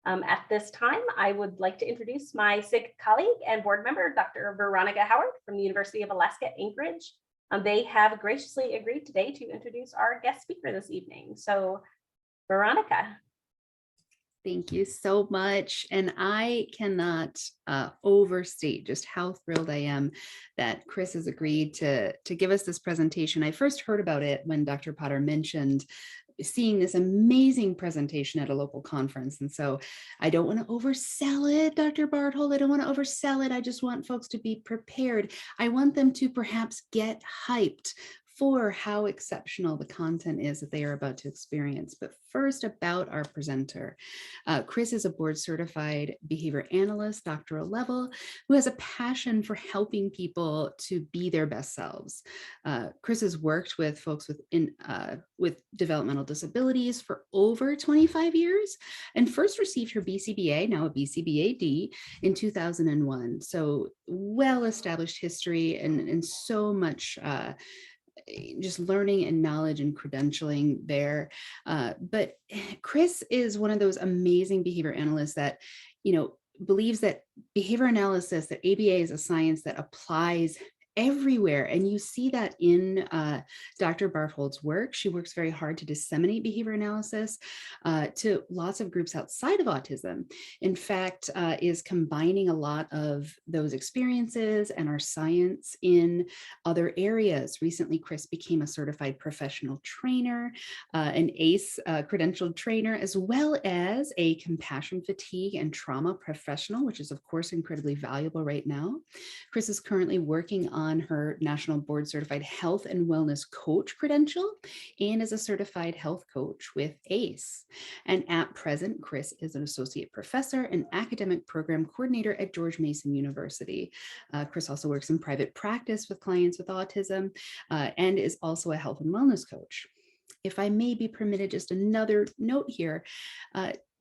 At this time, I would like to introduce my SIG colleague and board member, Dr. Veronica Howard from the University of Alaska Anchorage. They have graciously agreed today to introduce our guest speaker this evening. So, Veronica. Thank you so much. And I cannot overstate just how thrilled I am that Chris has agreed to give us this presentation. I first heard about it when Dr. Potter mentioned seeing this amazing presentation at a local conference. And so I don't want to oversell it, Dr. Barthold. I don't want to oversell it. I just want folks to be prepared. I want them to perhaps get hyped for how exceptional the content is that they are about to experience. But first, about our presenter. Chris is a board certified behavior analyst, doctoral level, who has a passion for helping people to be their best selves. Chris has worked with folks with developmental disabilities for over 25 years and first received her BCBA, now a BCBAD, in 2001. So well-established history and so much just learning and knowledge and credentialing there. But Chris is one of those amazing behavior analysts that, believes that behavior analysis, that ABA is a science that applies everywhere. And you see that in Dr. Barthold's work. She works very hard to disseminate behavior analysis to lots of groups outside of autism. In fact, is combining a lot of those experiences and our science in other areas. Recently, Chris became a certified professional trainer, an ACE credentialed trainer, as well as a compassion, fatigue, and trauma professional, which is, of course, incredibly valuable right now. Chris is currently working on her National Board Certified Health and Wellness Coach credential and is a certified health coach with ACE. And at present, Chris is an associate professor and academic program coordinator at George Mason University. Chris also works in private practice with clients with autism and is also a health and wellness coach. If I may be permitted just another note here,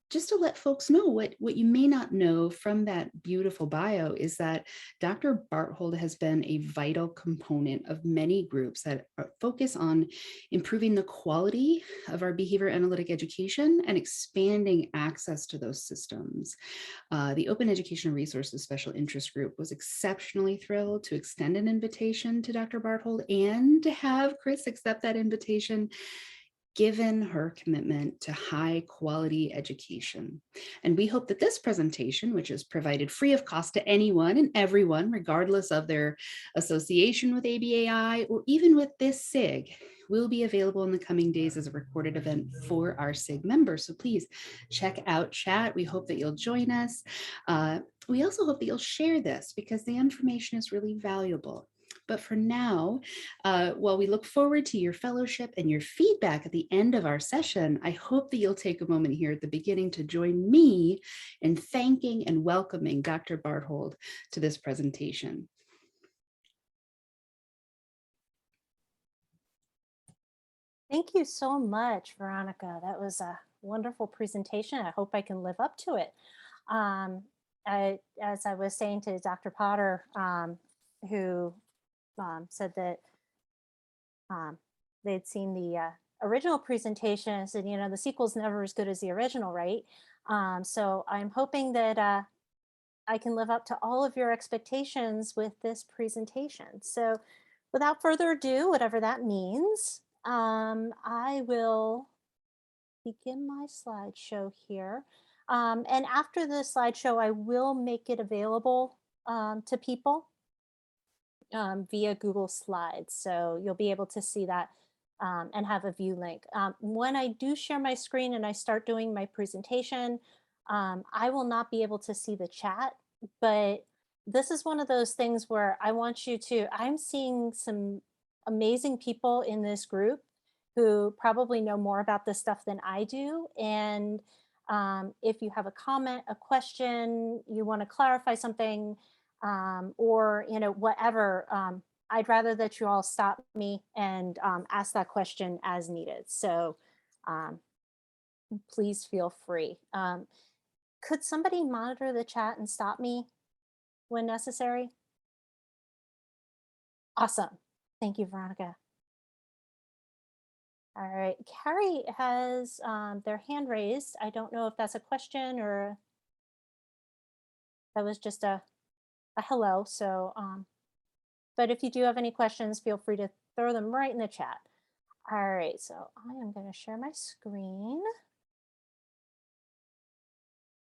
just to let folks know what you may not know from that beautiful bio is that Dr. Barthold has been a vital component of many groups that focus on improving the quality of our behavior analytic education and expanding access to those systems. The Open Educational Resources Special Interest Group was exceptionally thrilled to extend an invitation to Dr. Barthold and to have Chris accept that invitation, given her commitment to high quality education. And we hope that this presentation, which is provided free of cost to anyone and everyone, regardless of their association with ABAI or even with this SIG, will be available in the coming days as a recorded event for our SIG members. So please check out chat. We hope that you'll join us. We also hope that you'll share this because the information is really valuable. But for now, while we look forward to your fellowship and your feedback at the end of our session, I hope that you'll take a moment here at the beginning to join me in thanking and welcoming Dr. Barthold to this presentation. Thank you so much, Veronica. That was a wonderful presentation. I hope I can live up to it. As I was saying to Dr. Potter, who said that they'd seen the original presentation and said, the sequel's never as good as the original, right? So I'm hoping that I can live up to all of your expectations with this presentation. So without further ado, whatever that means, I will begin my slideshow here. And after the slideshow, I will make it available to people via Google Slides. So you'll be able to see that and have a view link. When I do share my screen and I start doing my presentation, I will not be able to see the chat, but this is one of those things where I want you to, I'm seeing some amazing people in this group who probably know more about this stuff than I do. And if you have a comment, a question, you want to clarify something, or whatever, I'd rather that you all stop me and ask that question as needed. So please feel free. Could somebody monitor the chat and stop me when necessary? Awesome. Thank you, Veronica. All right, Carrie has their hand raised. I don't know if that's a question or that was just a hello. So, but if you do have any questions, feel free to throw them right in the chat. All right, so I am going to share my screen.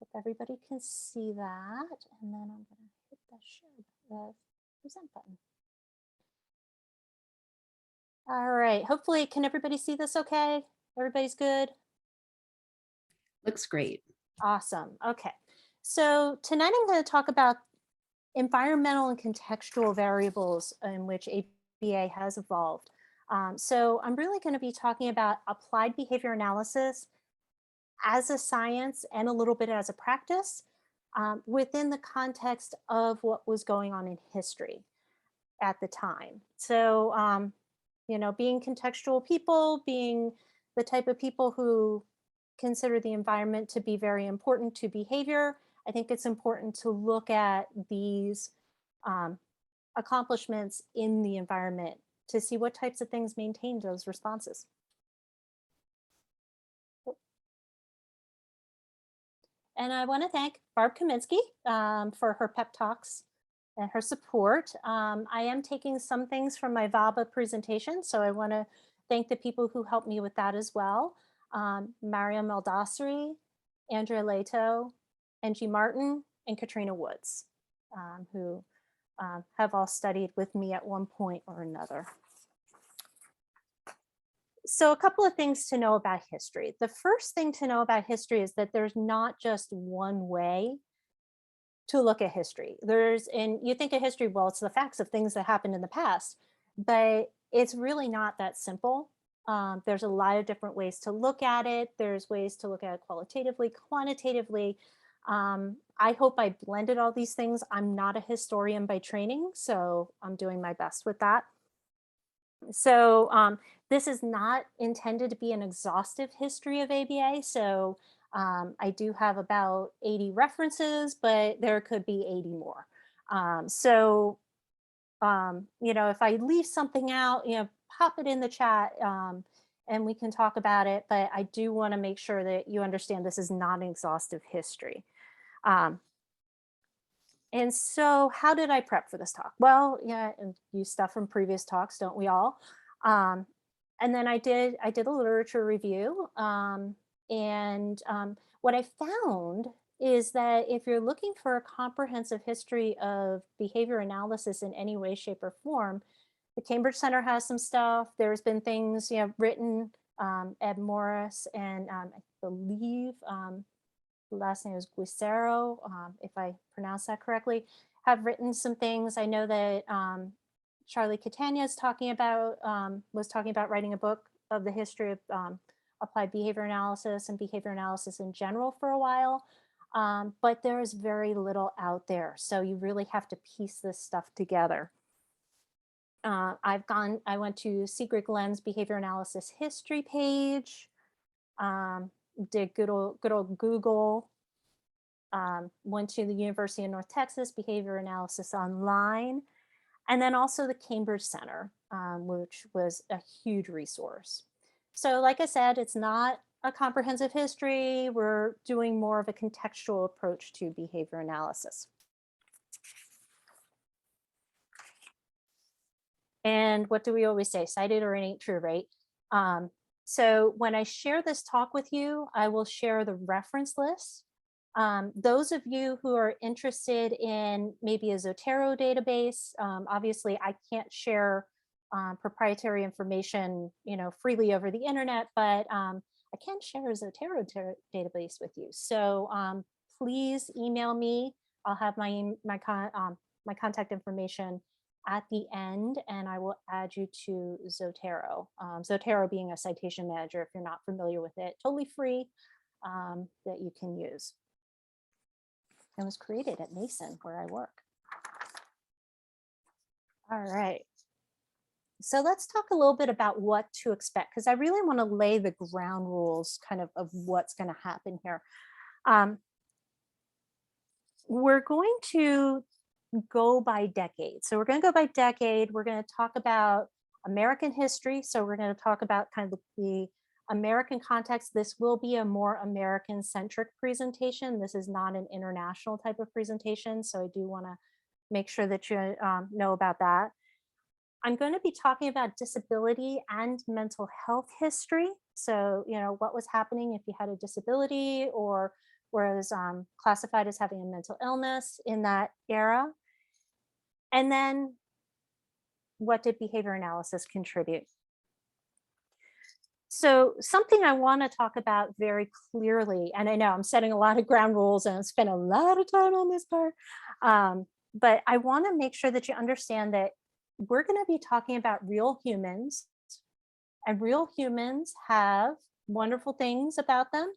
Hope everybody can see that. And then I'm going to hit the present button. All right, hopefully, can everybody see this okay? Everybody's good? Looks great. Awesome. Okay. So tonight I'm going to talk about environmental and contextual variables in which ABA has evolved. So I'm really going to be talking about applied behavior analysis as a science and a little bit as a practice within the context of what was going on in history at the time. So, you know, being contextual people, being the type of people who consider the environment to be very important to behavior, I think it's important to look at these accomplishments in the environment to see what types of things maintain those responses. And I want to thank Barb Kaminsky for her pep talks and her support. I am taking some things from my VABA presentation, so I want to thank the people who helped me with that as well. Mariam Eldasri, Andrea Leto, Angie Martin, and Katrina Woods, who have all studied with me at one point or another. So a couple of things to know about history. The first thing to know about history is that there's not just one way to look at history. And you think of history, well, it's the facts of things that happened in the past, but it's really not that simple. There's a lot of different ways to look at it. There's ways to look at it qualitatively, quantitatively. I hope I blended all these things. I'm not a historian by training, so I'm doing my best with that. So this is not intended to be an exhaustive history of ABA. So I do have about 80 references, but there could be 80 more. You know, if I leave something out, you know, pop it in the chat and we can talk about it. But I do want to make sure that you understand this is not an exhaustive history. And so how did I prep for this talk? Well, yeah, and use stuff from previous talks, don't we all? And then I did a literature review. What I found is that if you're looking for a comprehensive history of behavior analysis in any way, shape, or form, the Cambridge Center has some stuff. There's been things, you know, written, Ed Morris, and I believe the last name is Guicero, if I pronounce that correctly, have written some things. I know that Charlie Catania is was talking about writing a book of the history of applied behavior analysis and behavior analysis in general for a while. But there is very little out there. So you really have to piece this stuff together. I went to Sigrid Glenn's behavior analysis history page, did good old Google, went to the University of North Texas Behavior Analysis Online, and then also the Cambridge Center, which was a huge resource. So like I said, it's not a comprehensive history. We're doing more of a contextual approach to behavior analysis. And what do we always say? Cited or it ain't true, right? So when I share this talk with you, I will share the reference list. Those of you who are interested in maybe a Zotero database, obviously I can't share proprietary information, you know, freely over the internet, but I can share a Zotero database with you. So please email me. I'll have my contact information at the end, and I will add you to Zotero. Zotero being a citation manager, if you're not familiar with it, totally free that you can use. It was created at Mason, where I work. All right. So let's talk a little bit about what to expect, because I really want to lay the ground rules kind of what's going to happen here. We're going to go by decade. So we're going to go by decade. We're going to talk about American history. So we're going to talk about kind of the American context. This will be a more American centric presentation. This is not an international type of presentation. So I do want to make sure that you know about that. I'm going to be talking about disability and mental health history. So, what was happening if you had a disability or was classified as having a mental illness in that era. And then what did behavior analysis contribute? So something I want to talk about very clearly, and I know I'm setting a lot of ground rules and I've spent a lot of time on this part, but I want to make sure that you understand that we're going to be talking about real humans, and real humans have wonderful things about them,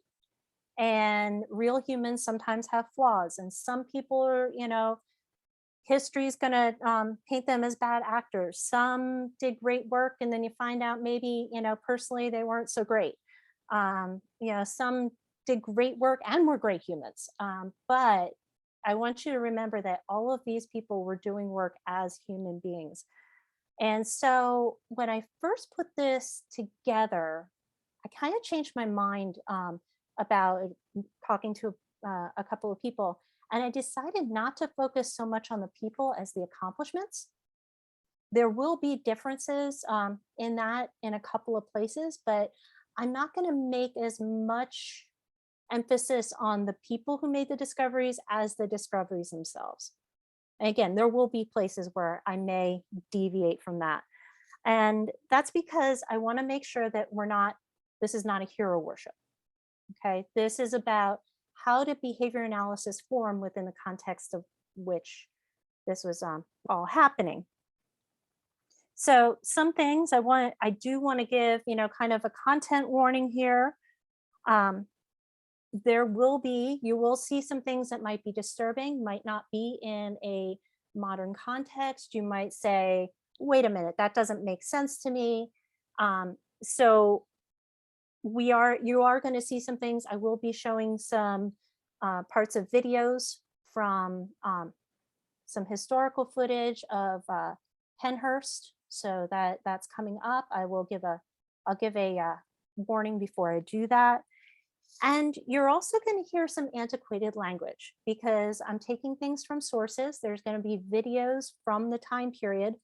and real humans sometimes have flaws, and some people are, history is going to paint them as bad actors. Some did great work, and then you find out maybe, personally they weren't so great. Some did great work and were great humans. But I want you to remember that all of these people were doing work as human beings. And so when I first put this together, I kind of changed my mind about talking to a couple of people. And I decided not to focus so much on the people as the accomplishments. There will be differences in that in a couple of places, but I'm not going to make as much emphasis on the people who made the discoveries as the discoveries themselves. And again, there will be places where I may deviate from that. And that's because I want to make sure that this is not a hero worship. Okay, this is about how did behavior analysis form within the context of which this was all happening. So some things I do want to give, kind of a content warning here. You will see some things that might be disturbing, might not be in a modern context. You might say, wait a minute, that doesn't make sense to me. So you are going to see some things. I will be showing some parts of videos from some historical footage of Pennhurst. So that's coming up. I'll give a warning before I do that. And you're also going to hear some antiquated language because I'm taking things from sources. There's going to be videos from the time period.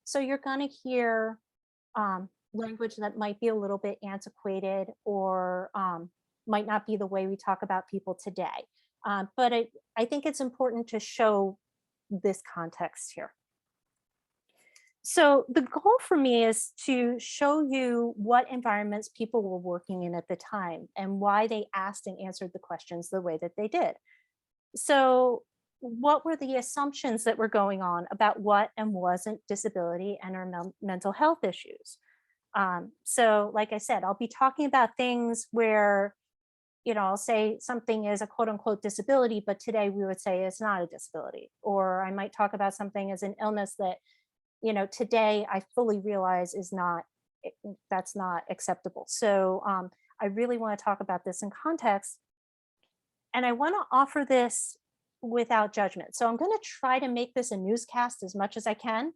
So you're going to hear language that might be a little bit antiquated or might not be the way we talk about people today. But I think it's important to show this context here. So the goal for me is to show you what environments people were working in at the time and why they asked and answered the questions the way that they did. So what were the assumptions that were going on about what and wasn't disability and our mental health issues? So like I said, I'll be talking about things where, I'll say something is a quote unquote disability, but today we would say it's not a disability. Or I might talk about something as an illness that, today I fully realize that's not acceptable. So I really want to talk about this in context. And I want to offer this without judgment. So I'm going to try to make this a newscast as much as I can.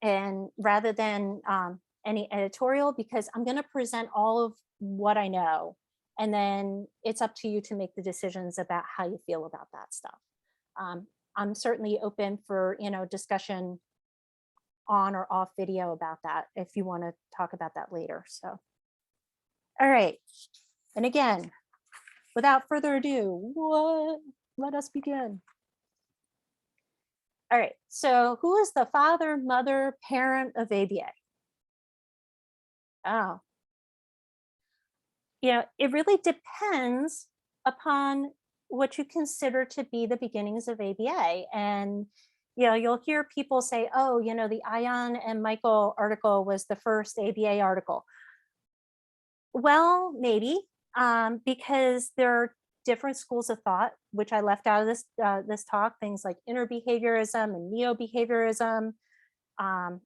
And rather than any editorial, because I'm going to present all of what I know. And then it's up to you to make the decisions about how you feel about that stuff. I'm certainly open for, discussion on or off video about that if you want to talk about that later. So, all right. And again, without further ado, let us begin. All right. So who is the father, mother, parent of ABA? Oh, it really depends upon what you consider to be the beginnings of ABA. And, you'll hear people say, oh, the Ion and Michael article was the first ABA article. Well, maybe, because there are different schools of thought, which I left out of this talk, things like inner behaviorism and neo-behaviorism, and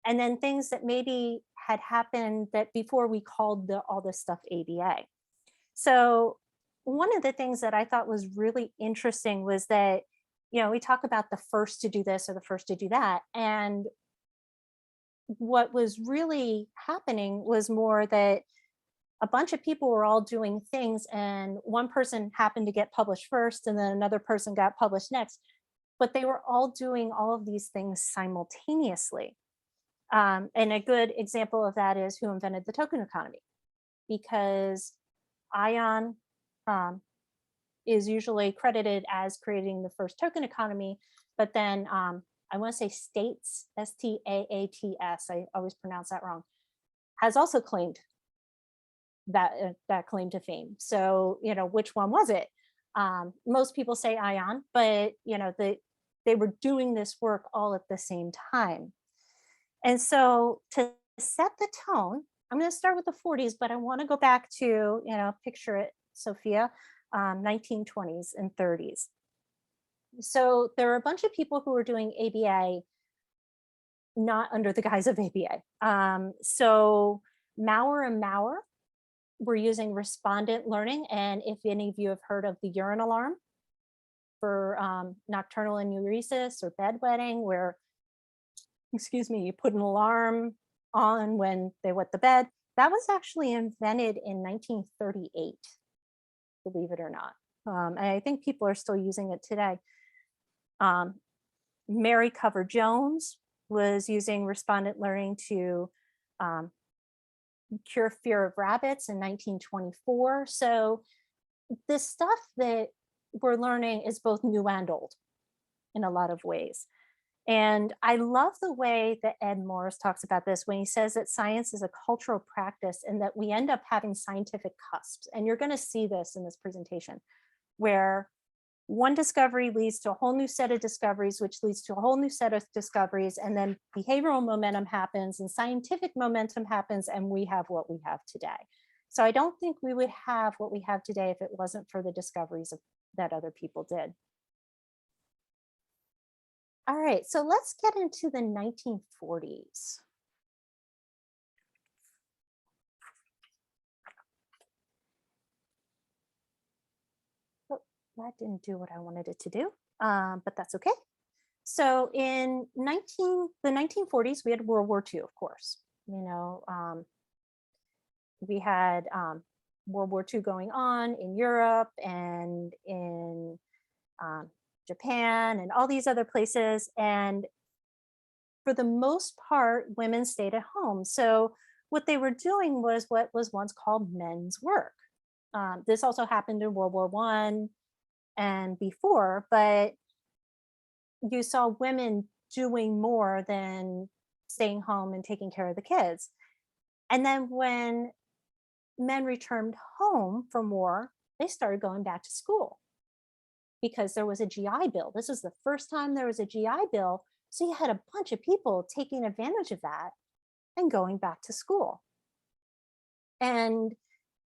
then things that maybe had happened that before we called all this stuff ABA. So one of the things that I thought was really interesting was that, we talk about the first to do this or the first to do that. And what was really happening was more that a bunch of people were all doing things, and one person happened to get published first and then another person got published next, but they were all doing all of these things simultaneously. And a good example of that is who invented the token economy, because Ion is usually credited as creating the first token economy, but then I want to say States, Staats, I always pronounce that wrong, has also claimed that claim to fame. So, which one was it? Most people say Ion, but they were doing this work all at the same time. And so to set the tone, I'm going to start with the 40s, but I want to go back to, picture it, Sophia, 1920s and 30s. So there were a bunch of people who were doing ABA, not under the guise of ABA. So Maurer and Maurer were using respondent learning. And if any of you have heard of the urine alarm for nocturnal enuresis or bedwetting, where, excuse me, you put an alarm on when they wet the bed, that was actually invented in 1938, believe it or not. And I think people are still using it today. Mary Cover Jones was using respondent learning to cure fear of rabbits in 1924. So this stuff that we're learning is both new and old in a lot of ways. And I love the way that Ed Morris talks about this when he says that science is a cultural practice and that we end up having scientific cusps. And you're going to see this in this presentation, where one discovery leads to a whole new set of discoveries, which leads to a whole new set of discoveries, and then behavioral momentum happens and scientific momentum happens, and we have what we have today. So I don't think we would have what we have today if it wasn't for the discoveries that other people did. All right, so let's get into the 1940s. Oh, that didn't do what I wanted it to do, but that's okay. So in the 1940s, we had World War II, of course. We had World War II going on in Europe and in Japan and all these other places. And for the most part, women stayed at home. So what they were doing was what was once called men's work. This also happened in World War I and before, but you saw women doing more than staying home and taking care of the kids. And then when men returned home from war, they started going back to school because there was a GI Bill. This was the first time there was a GI Bill. So you had a bunch of people taking advantage of that and going back to school. And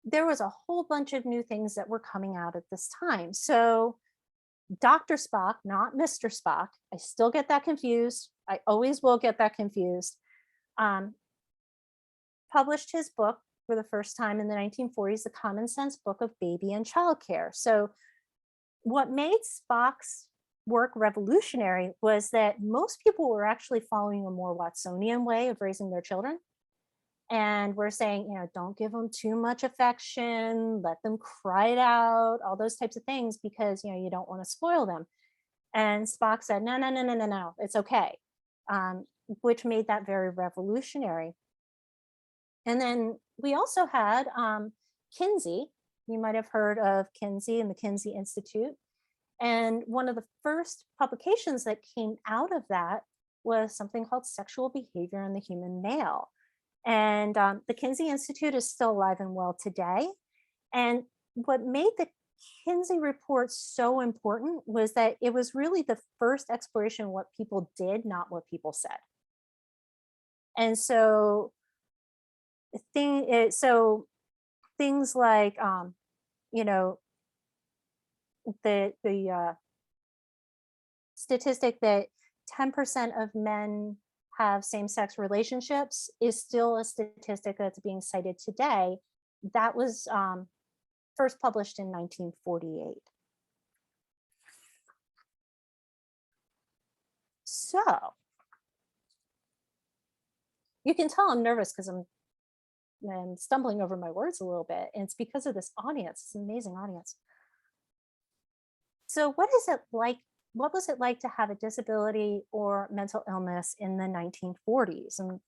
there was a whole bunch of new things that were coming out at this time. So Dr. Spock, not Mr. Spock, I still get that confused. I always will get that confused. Published his book for the first time in the 1940s, the Common Sense Book of Baby and Child Care. So what made Spock's work revolutionary was that most people were actually following a more Watsonian way of raising their children. And we're saying, don't give them too much affection, let them cry it out, all those types of things, because, you don't want to spoil them. And Spock said, no, it's okay, which made that very revolutionary. And then we also had Kinsey. You might have heard of Kinsey and the Kinsey Institute. And one of the first publications that came out of that was something called Sexual Behavior in the Human Male. And the Kinsey Institute is still alive and well today. And what made the Kinsey report so important was that it was really the first exploration of what people did, not what people said. And so things like, the statistic that 10% of men have same-sex relationships is still a statistic that's being cited today. That was first published in 1948. So You can tell I'm nervous because I'm stumbling over my words a little bit. And it's because of this audience, this amazing audience. So what is it like? What was it like to have a disability or mental illness in the 1940s? And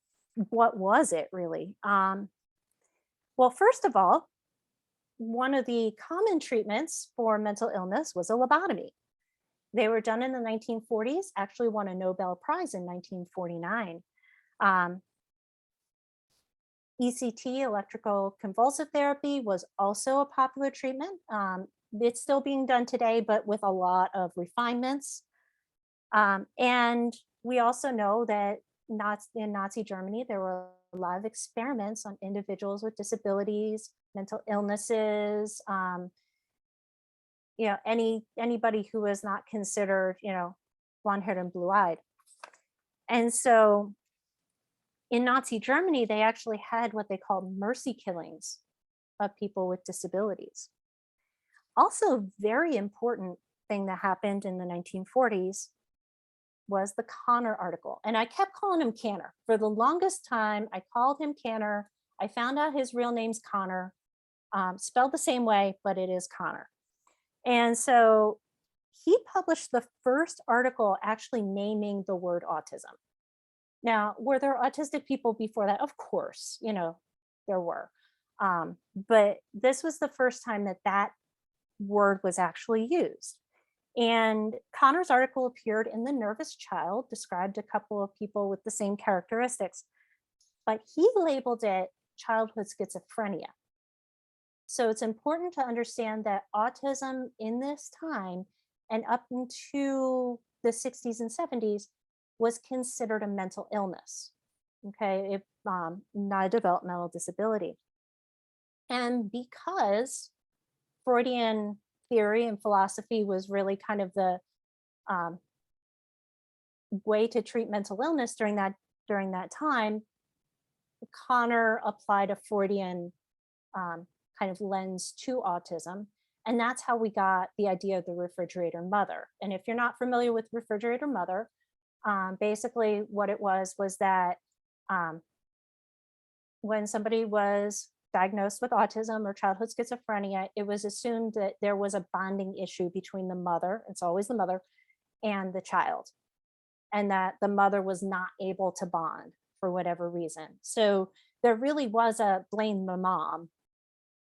what was it really? Well, first of all, one of the common treatments for mental illness was a lobotomy. They were done in the 1940s, actually won a Nobel Prize in 1949. ECT, electrical convulsive therapy, was also a popular treatment. It's still being done today, but with a lot of refinements. And we also know that in Nazi Germany, there were a lot of experiments on individuals with disabilities, mental illnesses, anybody who was not considered, blonde-haired and blue-eyed. And so in Nazi Germany, they actually had what they called mercy killings of people with disabilities. Also, a very important thing that happened in the 1940s was the Connor article. And I kept calling him Canner. For the longest time, I called him Canner. I found out his real name's Connor, spelled the same way, but it is Connor. And so he published the first article actually naming the word autism. Now, were there autistic people before that? Of course, there were. But this was the first time that word was actually used. And Connor's article appeared in The Nervous Child, described a couple of people with the same characteristics, but he labeled it childhood schizophrenia. So it's important to understand that autism in this time and up into the 60s and 70s was considered a mental illness, okay, not a developmental disability. And because Freudian theory and philosophy was really kind of the way to treat mental illness during that time, Connor applied a Freudian kind of lens to autism. And that's how we got the idea of the refrigerator mother. And if you're not familiar with refrigerator mother, basically what it was that when somebody was diagnosed with autism or childhood schizophrenia, it was assumed that there was a bonding issue between the mother, it's always the mother, and the child, and that the mother was not able to bond for whatever reason. So there really was a blame the mom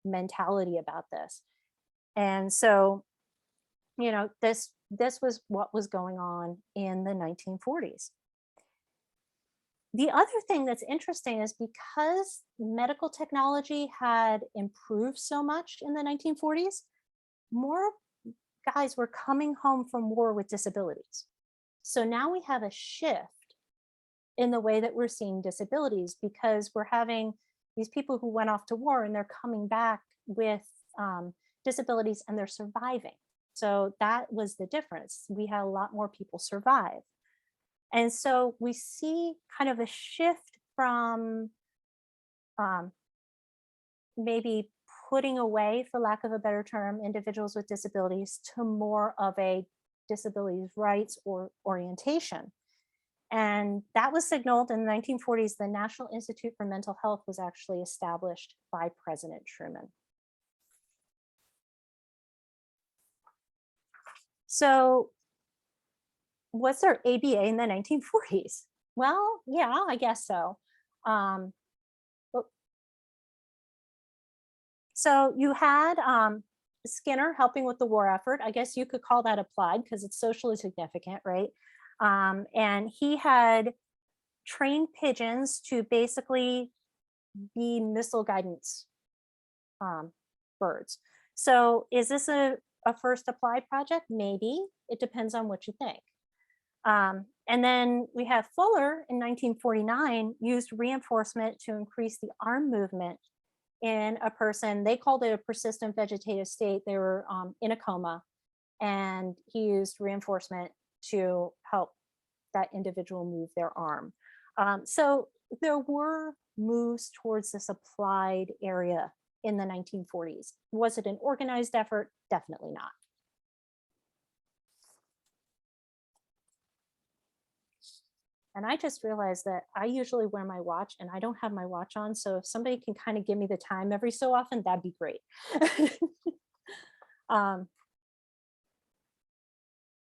mentality about this. And so, this was what was going on in the 1940s. The other thing that's interesting is because medical technology had improved so much in the 1940s, more guys were coming home from war with disabilities. So now we have a shift in the way that we're seeing disabilities, because we're having these people who went off to war and they're coming back with disabilities and they're surviving. So that was the difference. We had a lot more people survive. And so we see kind of a shift from maybe putting away, for lack of a better term, individuals with disabilities to more of a disabilities rights or orientation. And that was signaled in the 1940s. The National Institute for Mental Health was actually established by President Truman. So was there ABA in the 1940s? Well, yeah, I guess so. So you had Skinner helping with the war effort. I guess you could call that applied because it's socially significant, right? And he had trained pigeons to basically be missile guidance birds. So is this a first applied project? Maybe. It depends on what you think. And then we have Fuller in 1949 used reinforcement to increase the arm movement in a person. They called it a persistent vegetative state. They were in a coma, and he used reinforcement to help that individual move their arm. So there were moves towards this applied area in the 1940s. Was it an organized effort? Definitely not. And I just realized that I usually wear my watch and I don't have my watch on. So if somebody can kind of give me the time every so often, that'd be great. um,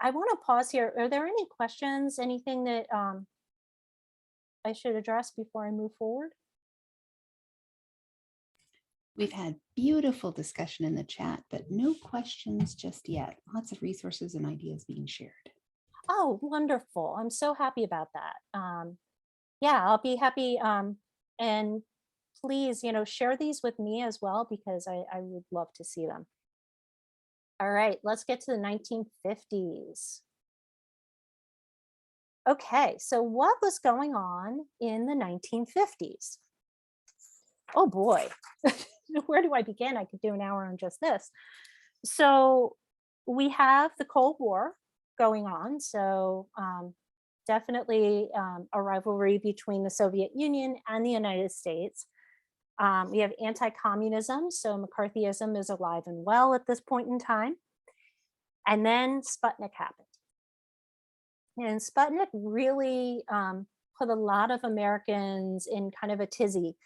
I want to pause here. Are there any questions, anything that I should address before I move forward? We've had beautiful discussion in the chat, but no questions just yet. Lots of resources and ideas being shared. Oh, wonderful. I'm so happy about that. Yeah, I'll be happy. And please, share these with me as well, because I would love to see them. All right, let's get to the 1950s. Okay, so what was going on in the 1950s? Oh boy, where do I begin? I could do an hour on just this. So we have the Cold War going on. So definitely a rivalry between the Soviet Union and the United States. We have anti-communism. So McCarthyism is alive and well at this point in time. And then Sputnik happened. And Sputnik really put a lot of Americans in kind of a tizzy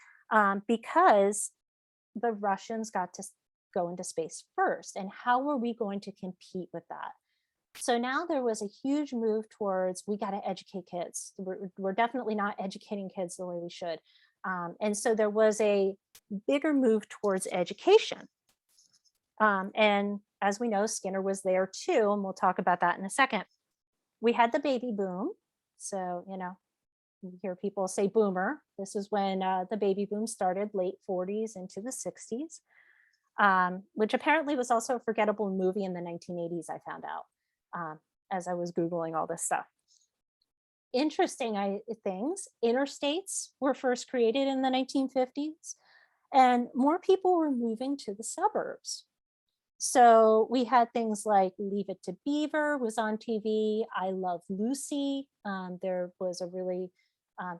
because the Russians got to go into space first. And how were we going to compete with that? So now there was a huge move towards, we got to educate kids. We're definitely not educating kids the way we should. And so there was a bigger move towards education. And as we know, Skinner was there too, and we'll talk about that in a second. We had the baby boom. So, you hear people say boomer. This is when the baby boom started, late 40s into the 60s, which apparently was also a forgettable movie in the 1980s, I found out as I was Googling all this stuff. Interesting things, interstates were first created in the 1950s, and more people were moving to the suburbs. So we had things like Leave It to Beaver was on TV. I Love Lucy. There was a really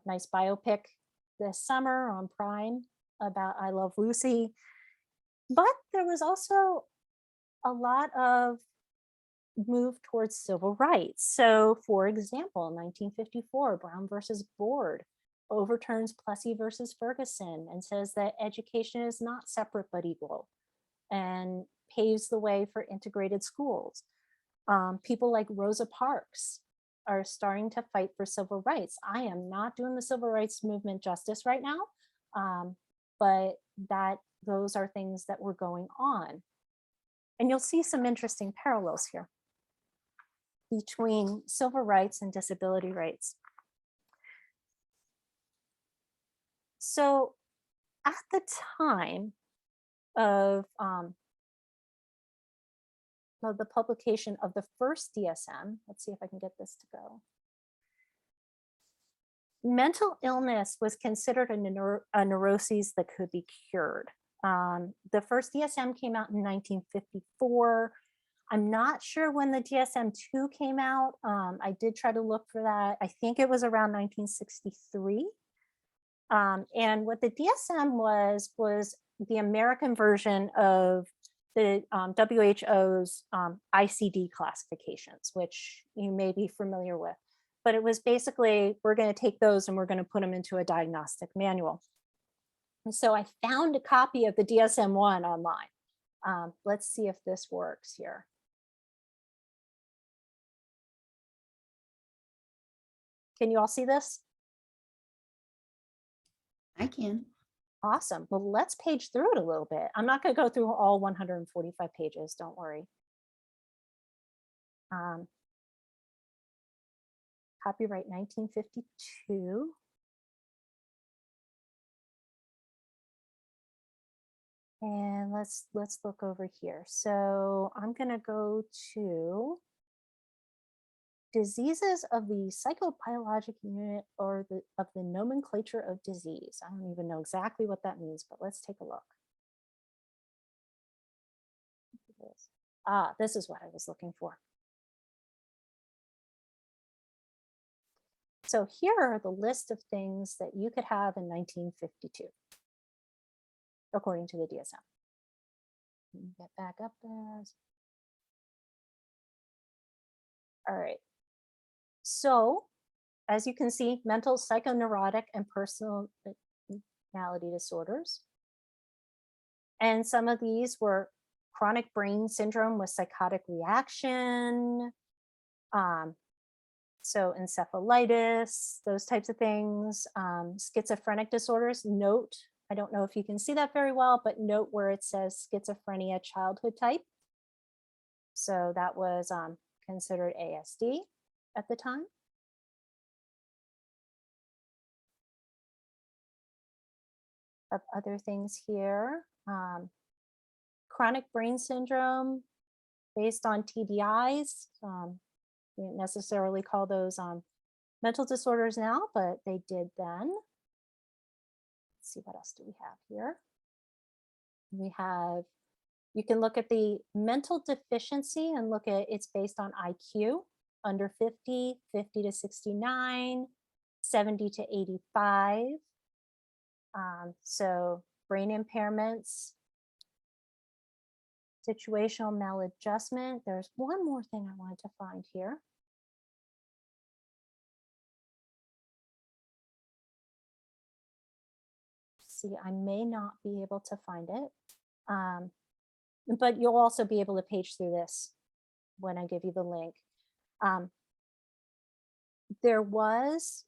nice biopic this summer on Prime about I Love Lucy. But there was also a lot of move towards civil rights. So for example, in 1954, Brown versus Board overturns Plessy versus Ferguson and says that education is not separate but equal, and paves the way for integrated schools. People like Rosa Parks are starting to fight for civil rights. I am not doing the civil rights movement justice right now, but those are things that were going on. And you'll see some interesting parallels here between civil rights and disability rights. So at the time of the publication of the first DSM, let's see if I can get this to go. Mental illness was considered a neuroses that could be cured. The first DSM came out in 1954. I'm not sure when the DSM-2 came out. I did try to look for that. I think it was around 1963. And what the DSM was the American version of the WHO's ICD classifications, which you may be familiar with. But it was basically, we're going to take those and we're going to put them into a diagnostic manual. And so I found a copy of the DSM-1 online. Let's see if this works here. Can you all see this? I can. Awesome. Well, let's page through it a little bit. I'm not going to go through all 145 pages. Don't worry. Copyright 1952. And let's look over here. So I'm going to go to diseases of the psychobiologic unit or of the nomenclature of disease. I don't even know exactly what that means, but let's take a look. This is what I was looking for. So here are the list of things that you could have in 1952, according to the DSM. Get back up there. All right. So as you can see, mental, psychoneurotic, and personality disorders. And some of these were chronic brain syndrome with psychotic reaction, so encephalitis, those types of things, schizophrenic disorders. Note, I don't know if you can see that very well, but note where it says schizophrenia childhood type. So that was considered ASD at the time. Of other things here, chronic brain syndrome based on TBIs. We don't necessarily call those mental disorders now, but they did then. Let's see, what else do we have here? We have, you can look at the mental deficiency and look at, it's based on IQ, under 50, 50 to 69, 70 to 85. So brain impairments, situational maladjustment. There's one more thing I wanted to find here. See, I may not be able to find it, but you'll also be able to page through this when I give you the link. There was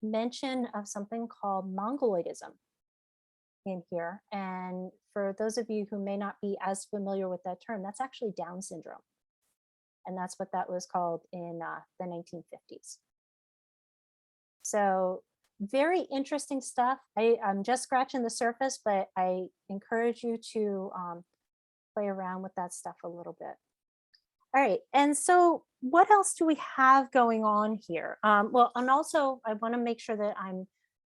mention of something called mongoloidism in here. And for those of you who may not be as familiar with that term, that's actually Down syndrome. And that's what that was called in the 1950s. So very interesting stuff. I'm just scratching the surface, but I encourage you to play around with that stuff a little bit. All right, and so what else do we have going on here? Well, and also I want to make sure that I'm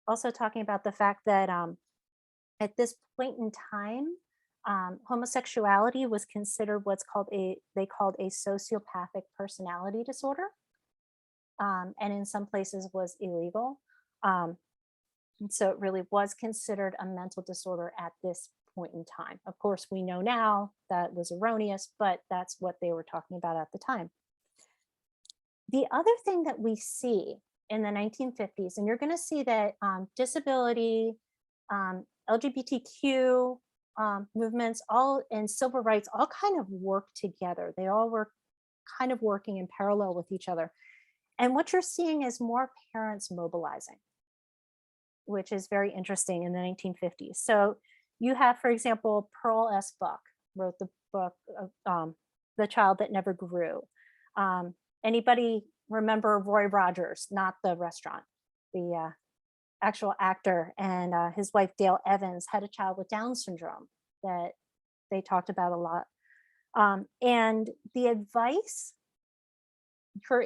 also talking about the fact that at this point in time, homosexuality was considered what's called they called a sociopathic personality disorder, and in some places was illegal. And so it really was considered a mental disorder at this point in time. Of course, we know now that was erroneous, but that's what they were talking about at the time. The other thing that we see in the 1950s, and you're going to see that disability, LGBTQ movements, all and civil rights, all kind of work together. They all were kind of working in parallel with each other. And what you're seeing is more parents mobilizing, which is very interesting in the 1950s. So you have, for example, Pearl S. Buck wrote the book of The Child That Never Grew. Anybody remember Roy Rogers, not the restaurant, the actual actor, and his wife Dale Evans had a child with Down syndrome that they talked about a lot. And the advice for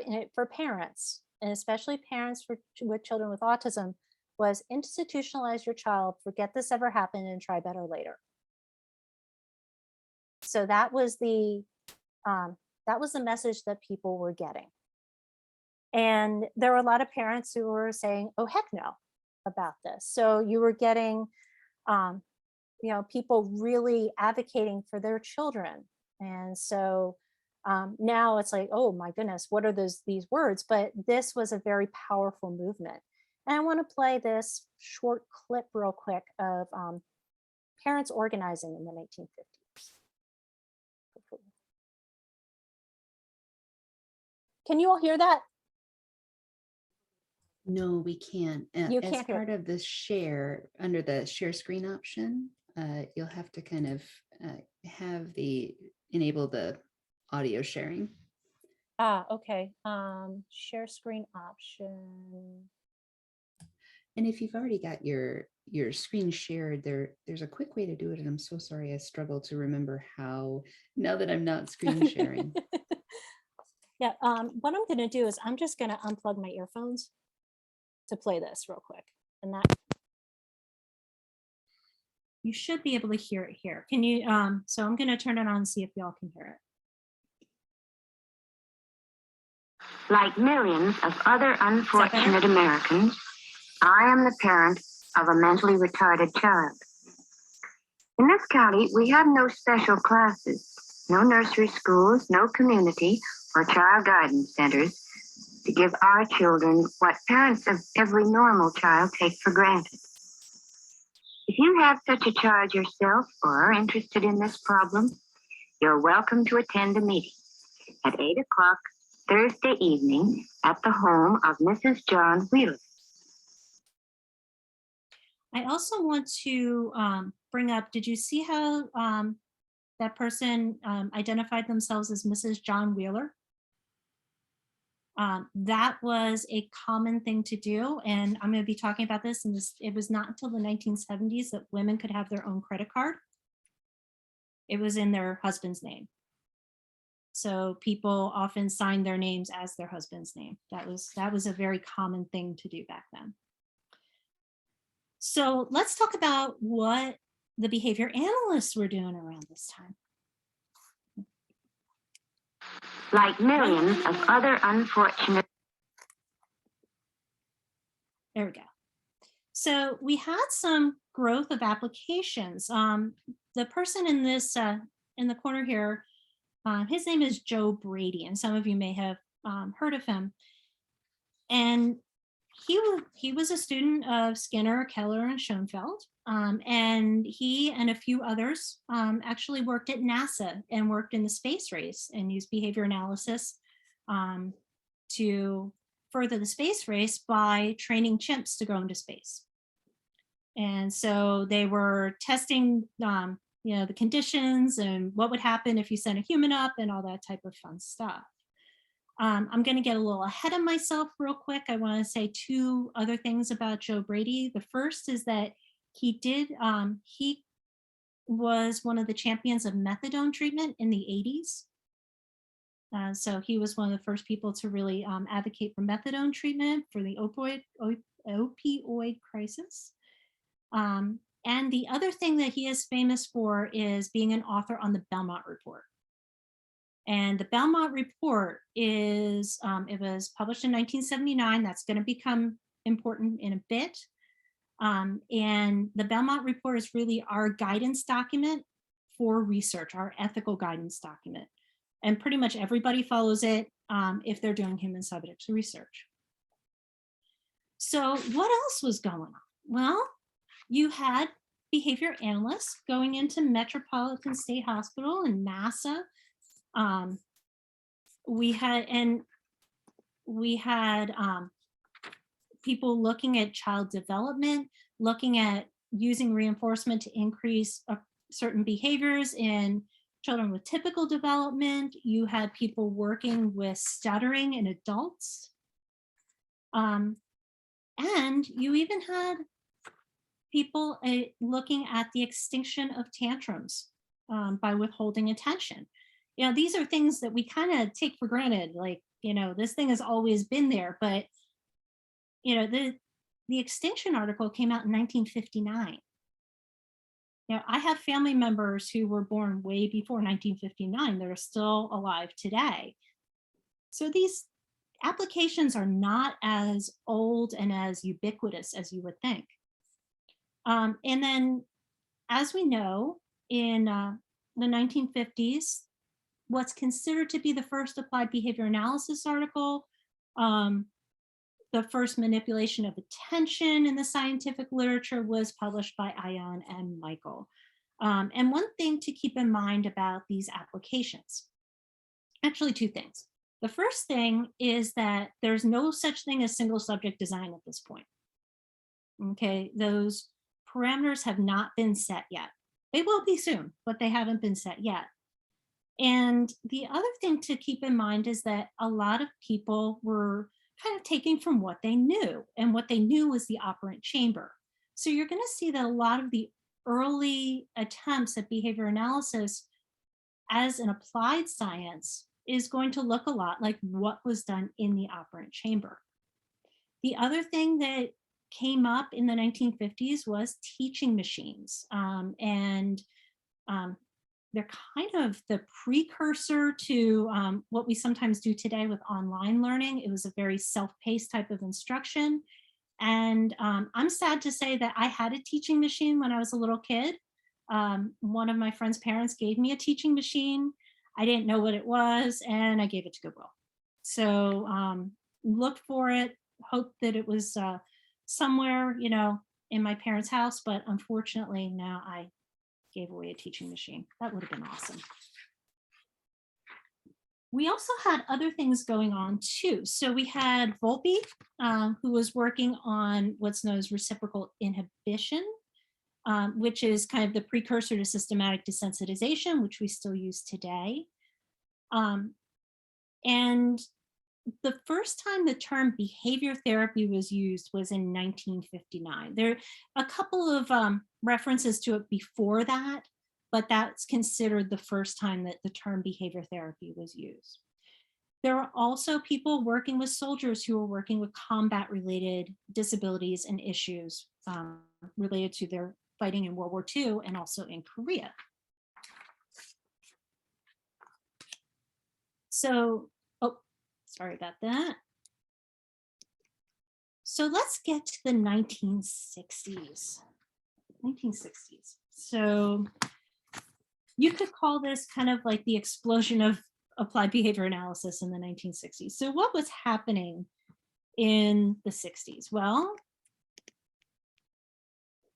parents, and especially parents with children with autism, was institutionalize your child, forget this ever happened, and try better later. So that was the message that people were getting. And there were a lot of parents who were saying, oh, heck no, about this. So you were getting, people really advocating for their children. And so now it's like, oh my goodness, what are these words? But this was a very powerful movement. And I want to play this short clip real quick of parents organizing in the 1950s. Can you all hear that? No, we can't. You As can't hear. part of this share, under the share screen option, you'll have to kind of enable the audio sharing. Okay. Share screen option. And if you've already got your screen shared, there's a quick way to do it. And I'm so sorry, I struggle to remember how now that I'm not screen sharing. Yeah, what I'm going to do is I'm just going to unplug my earphones to play this real quick. And that you should be able to hear it here. Can you, so I'm going to turn it on and see if y'all can hear it. Like millions of other unfortunate Americans, I am the parent of a mentally retarded child. In this county, we have no special classes, no nursery schools, no community or child guidance centers, to give our children what parents of every normal child take for granted. If you have such a child yourself or are interested in this problem, you're welcome to attend a meeting at 8 o'clock Thursday evening at the home of Mrs. John Wheeler. I also want to bring up, did you see how that person identified themselves as Mrs. John Wheeler? That was a common thing to do. And I'm going to be talking about this. And it was not until the 1970s that women could have their own credit card. It was in their husband's name. So people often signed their names as their husband's name. That was a very common thing to do back then. So let's talk about what the behavior analysts were doing around this time. Like millions of other unfortunate. There we go. So we had some growth of applications. The person in this in the corner here, his name is Joe Brady, and some of you may have heard of him. And he was a student of Skinner, Keller, and Schoenfeld. And he and a few others actually worked at NASA and worked in the space race and used behavior analysis to further the space race by training chimps to go into space. And so they were testing the conditions and what would happen if you sent a human up and all that type of fun stuff. I'm going to get a little ahead of myself real quick. I want to say two other things about Joe Brady. The first is that he was one of the champions of methadone treatment in the 80s. So he was one of the first people to really advocate for methadone treatment for the opioid crisis. And the other thing that he is famous for is being an author on the Belmont Report. And the Belmont Report is, it was published in 1979. That's going to become important in a bit. And the Belmont Report is really our guidance document for research, our ethical guidance document. And pretty much everybody follows it if they're doing human subjects research. So what else was going on? Well, you had behavior analysts going into Metropolitan State Hospital and NASA. We had people looking at child development, looking at using reinforcement to increase certain behaviors in children with typical development. You had people working with stuttering in adults. And you even had people looking at the extinction of tantrums by withholding attention. You know, these are things that we kind of take for granted, like, you know, this thing has always been there, but, you know, the extinction article came out in 1959. You know, I have family members who were born way before 1959 that are still alive today. So these applications are not as old and as ubiquitous as you would think. And then, as we know, in the 1950s, what's considered to be the first applied behavior analysis article, the first manipulation of attention in the scientific literature was published by Ion and Michael. And one thing to keep in mind about these applications, actually two things. The first thing is that there's no such thing as single subject design at this point. Okay, those parameters have not been set yet. They will be soon, but they haven't been set yet. And the other thing to keep in mind is that a lot of people were kind of taking from what they knew, and what they knew was the operant chamber. So you're going to see that a lot of the early attempts at behavior analysis as an applied science is going to look a lot like what was done in the operant chamber. The other thing that came up in the 1950s was teaching machines. They're kind of the precursor to what we sometimes do today with online learning. It was a very self-paced type of instruction. And I'm sad to say that I had a teaching machine when I was a little kid. One of my friend's parents gave me a teaching machine. I didn't know what it was, and I gave it to Goodwill. So looked for it, hoped that it was somewhere, you know, in my parents' house, but unfortunately now I gave away a teaching machine. That would have been awesome. We also had other things going on too. So we had Volpe, who was working on what's known as reciprocal inhibition, which is kind of the precursor to systematic desensitization, which we still use today. And the first time the term behavior therapy was used was in 1959. There are a couple of references to it before that, but that's considered the first time that the term behavior therapy was used. There are also people working with soldiers who are working with combat-related disabilities and issues related to their fighting in World War II and also in Korea. So, oh, sorry about that. So let's get to the 1960s. 1960s. So you could call this kind of like the explosion of applied behavior analysis in the 1960s. So what was happening in the 60s? Well,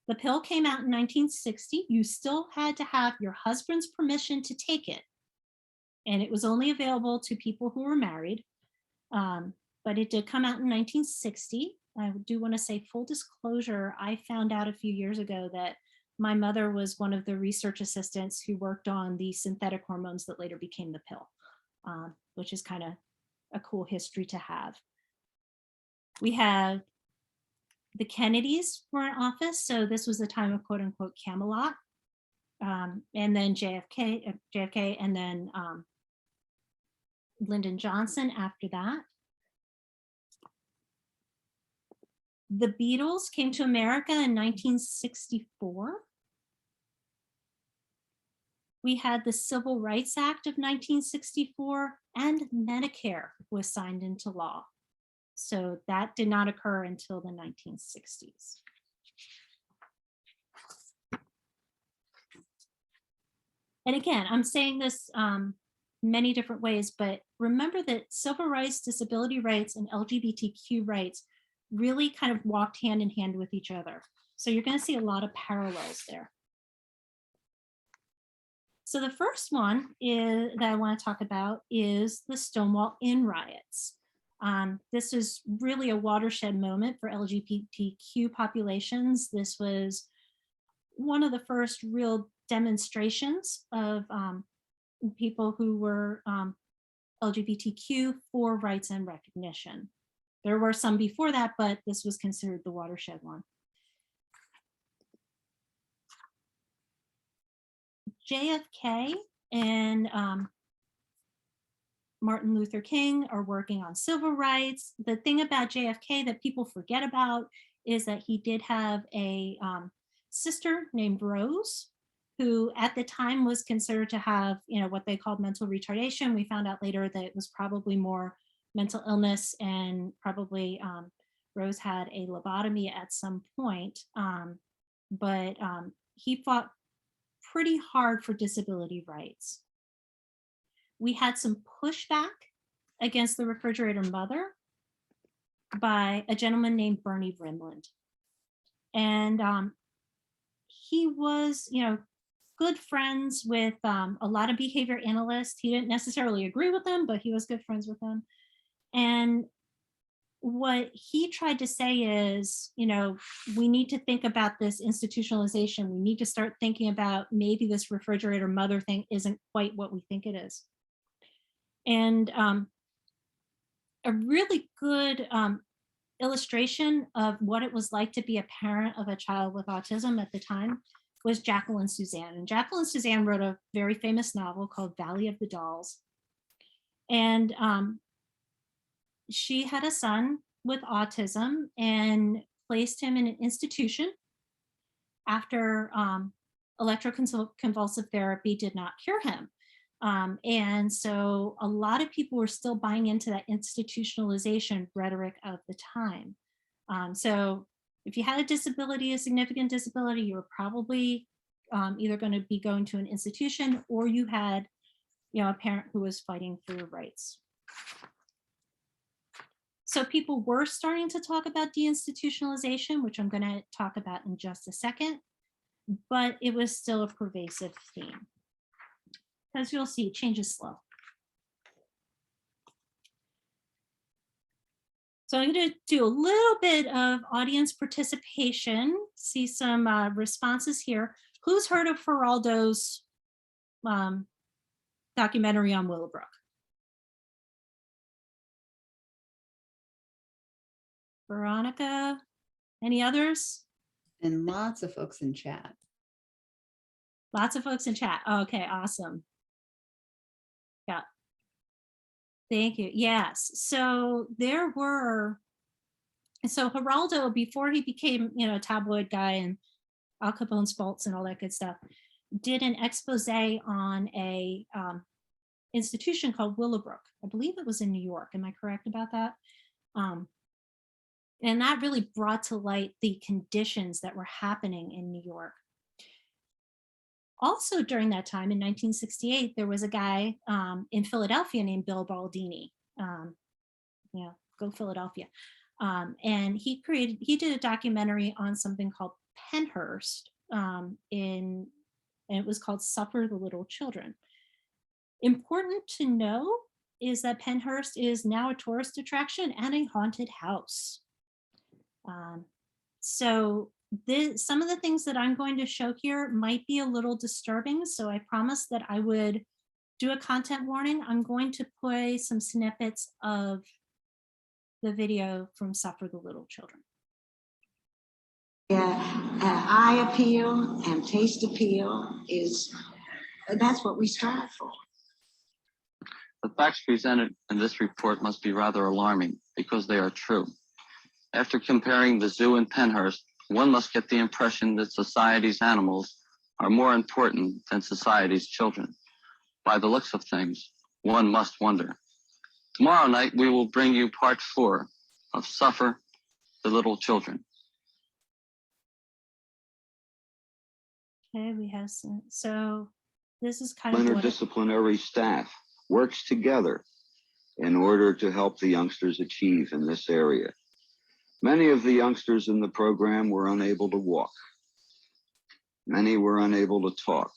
the pill came out in 1960. You still had to have your husband's permission to take it. And it was only available to people who were married. But it did come out in 1960. I do want to say full disclosure, I found out a few years ago that my mother was one of the research assistants who worked on the synthetic hormones that later became the pill, which is kind of a cool history to have. We have the Kennedys were in office. So this was the time of quote unquote Camelot. And then JFK, and then Lyndon Johnson after that. The Beatles came to America in 1964. We had the Civil Rights Act of 1964, and Medicare was signed into law. So that did not occur until the 1960s. And again, I'm saying this many different ways, but remember that civil rights, disability rights, and LGBTQ rights really kind of walked hand in hand with each other. So you're going to see a lot of parallels there. So the first one that I want to talk about is the Stonewall Inn riots. This is really a watershed moment for LGBTQ populations. This was one of the first real demonstrations of people who were LGBTQ for rights and recognition. There were some before that, but this was considered the watershed one. JFK and Martin Luther King are working on civil rights. The thing about JFK that people forget about is that he did have a sister named Rose, who at the time was considered to have, you know, what they called mental retardation. We found out later that it was probably more mental illness, and probably Rose had a lobotomy at some point. But he fought pretty hard for disability rights. We had some pushback against the refrigerator mother by a gentleman named Bernie Rimland. And he was, you know, good friends with a lot of behavior analysts. He didn't necessarily agree with them, but he was good friends with them. And what he tried to say is, you know, we need to think about this institutionalization. We need to start thinking about maybe this refrigerator mother thing isn't quite what we think it is. And a really good illustration of what it was like to be a parent of a child with autism at the time was Jacqueline Suzanne. And Jacqueline Suzanne wrote a very famous novel called Valley of the Dolls. And she had a son with autism and placed him in an institution after electroconvulsive therapy did not cure him. And so a lot of people were still buying into that institutionalization rhetoric of the time. So if you had a disability, a significant disability, you were probably either going to be going to an institution, or you had, you know, a parent who was fighting for your rights. So people were starting to talk about deinstitutionalization, which I'm going to talk about in just a second, but it was still a pervasive theme. As you'll see, change is slow. So I'm going to do a little bit of audience participation, see some responses here. Who's heard of Geraldo's documentary on Willowbrook? Veronica, any others? And lots of folks in chat. Lots of folks in chat. Okay, awesome. Yeah. Thank you. Yes. So there were, so Geraldo, before he became, you know, a tabloid guy and Al Capone's faults and all that good stuff, did an expose on a institution called Willowbrook. I believe it was in New York. Am I correct about that? And that really brought to light the conditions that were happening in New York. Also during that time in 1968, there was a guy in Philadelphia named Bill Baldini. Yeah, go Philadelphia. And he did a documentary on something called Pennhurst and it was called Suffer the Little Children. Important to know is that Pennhurst is now a tourist attraction and a haunted house. So some of the things that I'm going to show here might be a little disturbing. So I promised that I would do a content warning. I'm going to play some snippets of the video from Suffer the Little Children. Eye appeal and taste appeal that's what we strive for. The facts presented in this report must be rather alarming because they are true. After comparing the zoo and Pennhurst, one must get the impression that society's animals are more important than society's children. By the looks of things, one must wonder. Tomorrow night, we will bring you part 4 of Suffer the Little Children. Okay, we have some, so this is kind of what Interdisciplinary staff works together in order to help the youngsters achieve in this area. Many of the youngsters in the program were unable to walk. Many were unable to talk.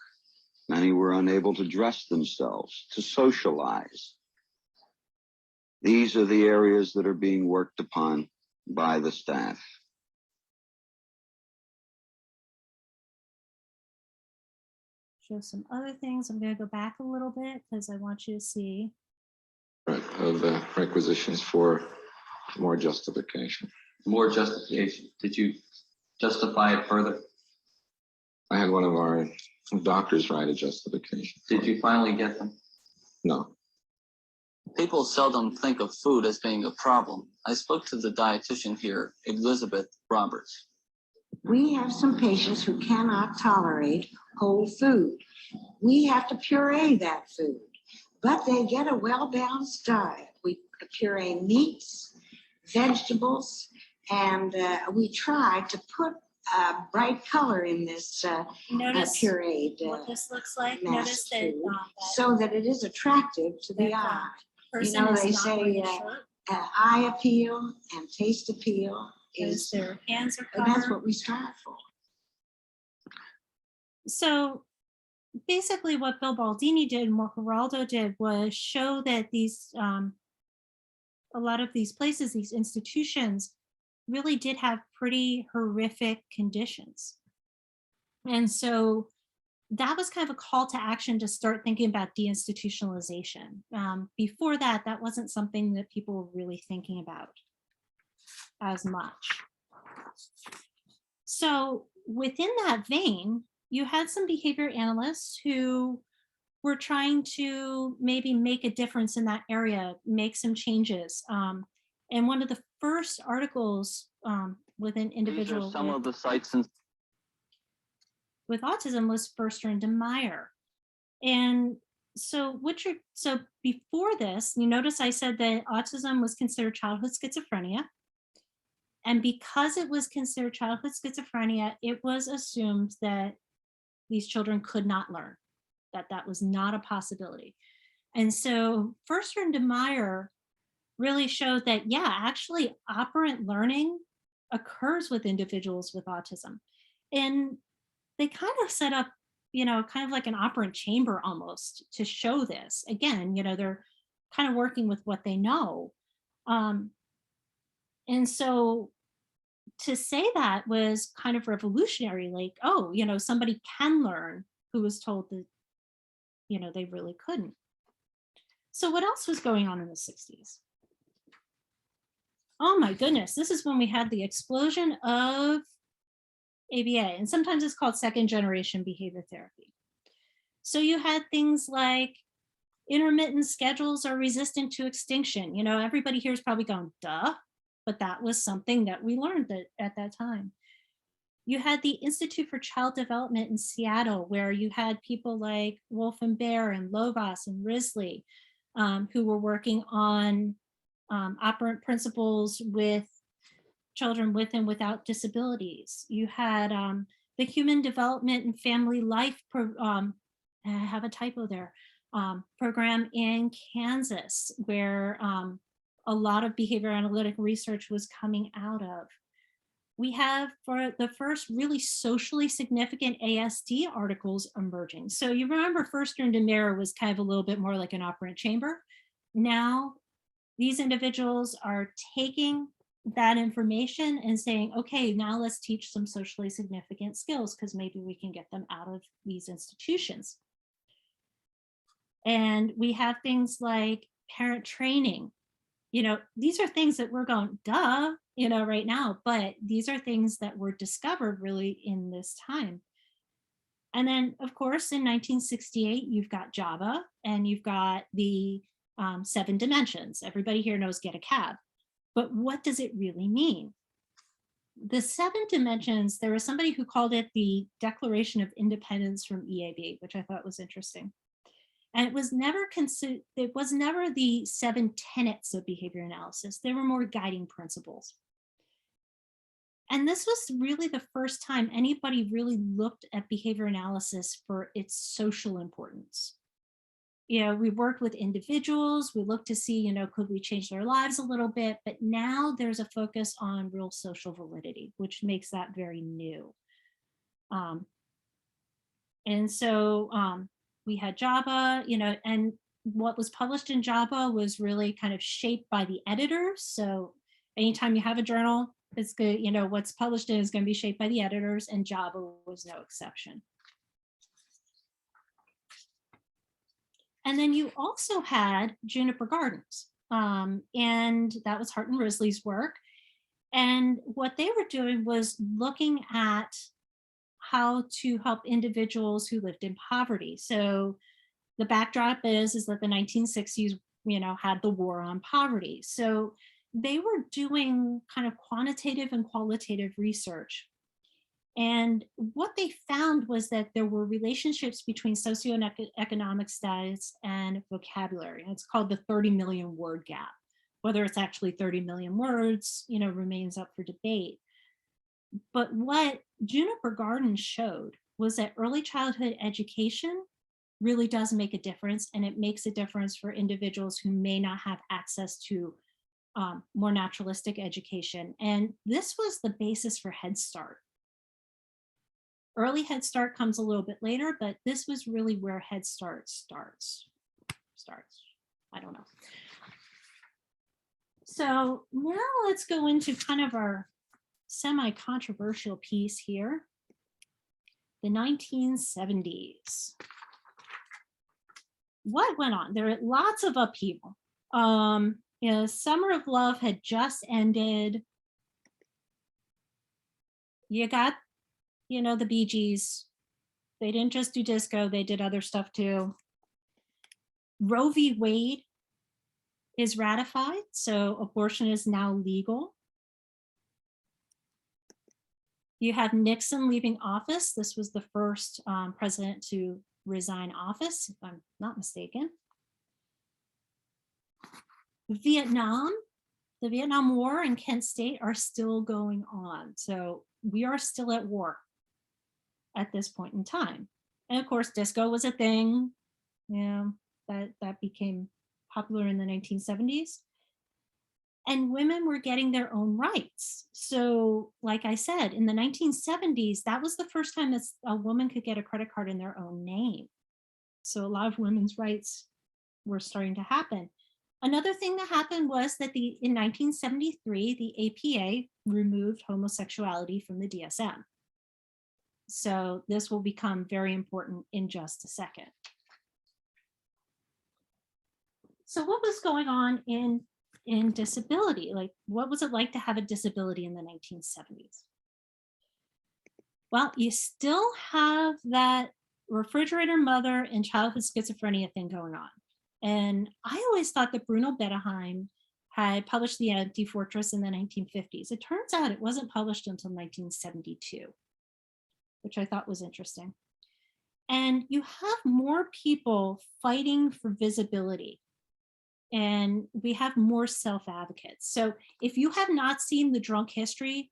Many were unable to dress themselves, to socialize. These are the areas that are being worked upon by the staff. show some other things. I'm going to go back a little bit because I want you to see. Of the requisitions for more justification. More justification. Did you justify it further? I had one of our doctors write a justification. Did you finally get them? No. People seldom think of food as being a problem. I spoke to the dietitian here, Elizabeth Roberts. We have some patients who cannot tolerate whole food. We have to puree that food, but they get a well-balanced diet. We puree meats, vegetables, and we try to put bright color in this pureed what this looks like. mass Notice that, food, so that it is attractive to the eye. You know, they say eye appeal and taste appeal is their hands are covered. that's what we strive for. So basically what Bill Baldini did and what Geraldo did was show that these, a lot of these places, these institutions really did have pretty horrific conditions. And so that was kind of a call to action to start thinking about deinstitutionalization. Before that, that wasn't something that people were really thinking about as much. So within that vein, you had some behavior analysts who were trying to maybe make a difference in that area, make some changes. And one of the first articles with an individual These are some of the sites and with autism was Förster and DeMeyer. And so so before this, you notice I said that autism was considered childhood schizophrenia. And because it was considered childhood schizophrenia, it was assumed that these children could not learn, that that was not a possibility. And so Förster and DeMeyer really showed that, yeah, actually operant learning occurs with individuals with autism. And they kind of set up, kind of like an operant chamber almost to show this. Again, they're kind of working with what they know. And so to say that was kind of revolutionary, like, oh, somebody can learn who was told that, they really couldn't. So what else was going on in the 60s? Oh my goodness, this is when we had the explosion of ABA, and sometimes it's called second generation behavior therapy. So you had things like intermittent schedules are resistant to extinction. Everybody here is probably going, duh, but that was something that we learned at that time. You had the Institute for Child Development in Seattle, where you had people like Wolf and Bear and Lovas and Risley, who were working on operant principles with children with and without disabilities. You had the Human Development and Family Life, I have a typo there, program in Kansas, where a lot of behavior analytic research was coming out of. We have for the first really socially significant ASD articles emerging. So you remember First Earned in Mirror was kind of a little bit more like an operant chamber. Now these individuals are taking that information and saying, okay, now let's teach some socially significant skills because maybe we can get them out of these institutions. And we have things like parent training. These are things that we're going, duh, right now, but these are things that were discovered really in this time. And then, of course, in 1968, you've got Java and you've got the 7 dimensions. Everybody here knows get a cab. But what does it really mean? The 7 dimensions, there was somebody who called it the Declaration of Independence from EAB, which I thought was interesting. And it was never considered, it was never the 7 tenets of behavior analysis. They were more guiding principles. And this was really the first time anybody really looked at behavior analysis for its social importance. We worked with individuals, we looked to see, could we change their lives a little bit, but now there's a focus on real social validity, which makes that very new. And so we had Java, and what was published in Java was really kind of shaped by the editors. So anytime you have a journal, it's good, what's published in is going to be shaped by the editors, and Java was no exception. And then you also had Juniper Gardens, and that was Hart and Risley's work. And what they were doing was looking at how to help individuals who lived in poverty. So the backdrop is that the 1960s, had the war on poverty. So they were doing kind of quantitative and qualitative research. And what they found was that there were relationships between socioeconomic status and vocabulary. And it's called the 30 million word gap. Whether it's actually 30 million words, remains up for debate. But what Juniper Gardens showed was that early childhood education really does make a difference, and it makes a difference for individuals who may not have access to more naturalistic education. And this was the basis for Head Start. Early Head Start comes a little bit later, but this was really where Head Start starts. I don't know. So now let's go into kind of our semi-controversial piece here, the 1970s. What went on? There were lots of upheaval. Summer of Love had just ended. You got, the Bee Gees. They didn't just do disco, they did other stuff too. Roe v. Wade is ratified, so abortion is now legal. You have Nixon leaving office. This was the first president to resign office, if I'm not mistaken. Vietnam, the Vietnam War and Kent State are still going on. So we are still at war at this point in time. And of course, disco was a thing. That became popular in the 1970s. and women were getting their own rights. So like I said, in the 1970s, that was the first time that a woman could get a credit card in their own name. So a lot of women's rights were starting to happen. Another thing that happened was that in 1973, the APA removed homosexuality from the DSM. So this will become very important in just a second. So what was going on in disability? Like, what was it like to have a disability in the 1970s? Well, you still have that refrigerator mother and childhood schizophrenia thing going on. And I always thought that Bruno Bettelheim had published The Empty Fortress in the 1950s. It turns out it wasn't published until 1972, which I thought was interesting. And you have more people fighting for visibility, and we have more self-advocates. So if you have not seen The Drunk History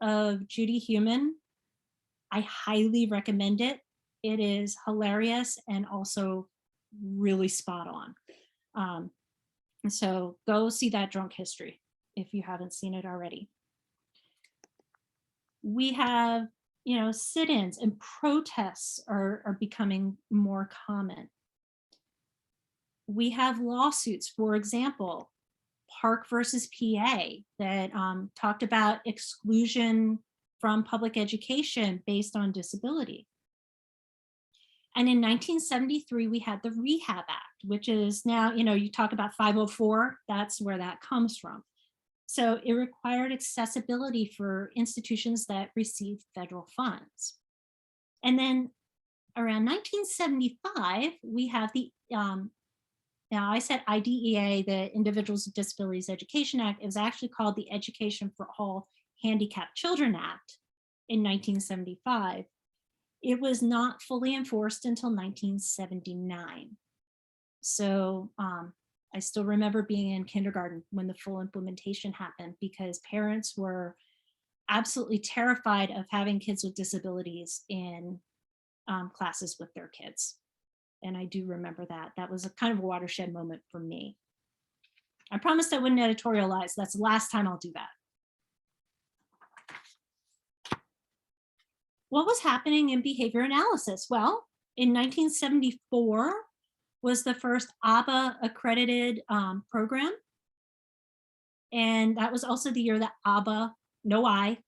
of Judy Heumann, I highly recommend it. It is hilarious and also really spot on. So go see that Drunk History if you haven't seen it already. We have, sit-ins and protests are becoming more common. We have lawsuits, for example, Park versus PA, that talked about exclusion from public education based on disability. And in 1973, we had the Rehab Act, which is now, you talk about 504, that's where that comes from. So it required accessibility for institutions that received federal funds. And then around 1975, we have the, now I said IDEA, the Individuals with Disabilities Education Act. It was actually called the Education for All Handicapped Children Act in 1975. It was not fully enforced until 1979. So I still remember being in kindergarten when the full implementation happened, because parents were absolutely terrified of having kids with disabilities in classes with their kids. And I do remember that. That was a kind of a watershed moment for me. I promised I wouldn't editorialize. That's the last time I'll do that. What was happening in behavior analysis? Well, in 1974 was the first ABA accredited program. And that was also the year that ABA, no I,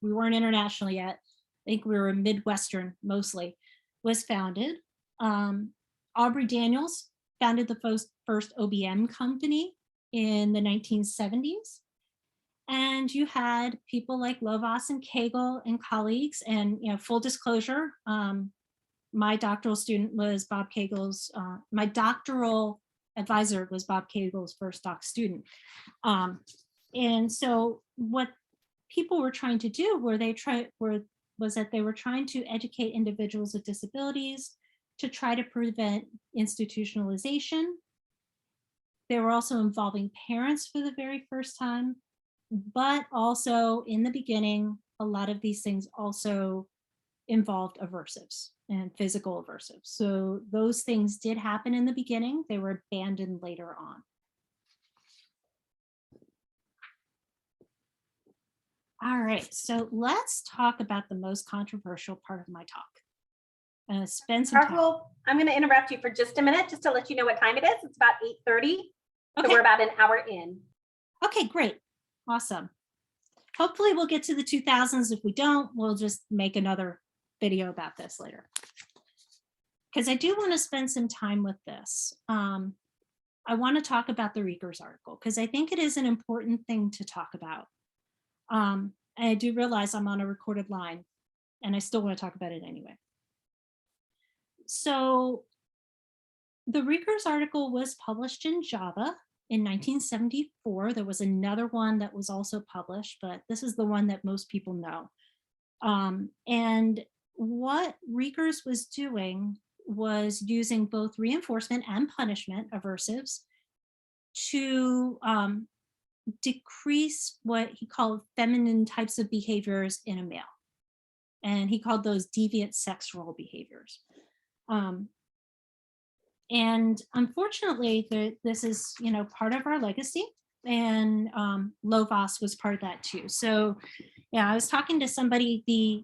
we weren't international yet. I think we were Midwestern mostly, was founded. Aubrey Daniels founded the first OBM company in the 1970s. And you had people like Lovaas and Cagle and colleagues, and full disclosure, my doctoral student was Bob Cagle's, my doctoral advisor was Bob Cagle's first doc student. And so what people were trying to do was that they were trying to educate individuals with disabilities to try to prevent institutionalization. They were also involving parents for the very first time, but also in the beginning, a lot of these things also involved aversives and physical aversives. So those things did happen in the beginning. They were abandoned later on. All right, so let's talk about the most controversial part of my talk. Spend some time. Barthold, I'm going to interrupt you for just a minute, just to let you know what time it is. It's about 8:30. Okay. So we're about an hour in. Okay, great. Awesome. Hopefully we'll get to the 2000s. If we don't, we'll just make another video about this later. Because I do want to spend some time with this. I want to talk about the Riekers article, because I think it is an important thing to talk about. I do realize I'm on a recorded line, and I still want to talk about it anyway. So the Riekers article was published in JAVA in 1974. There was another one that was also published, but this is the one that most people know. And what Riekers was doing was using both reinforcement and punishment aversives to decrease what he called feminine types of behaviors in a male. And he called those deviant sex role behaviors. And unfortunately, this is, part of our legacy. and Lovas was part of that too. So yeah, I was talking to somebody, the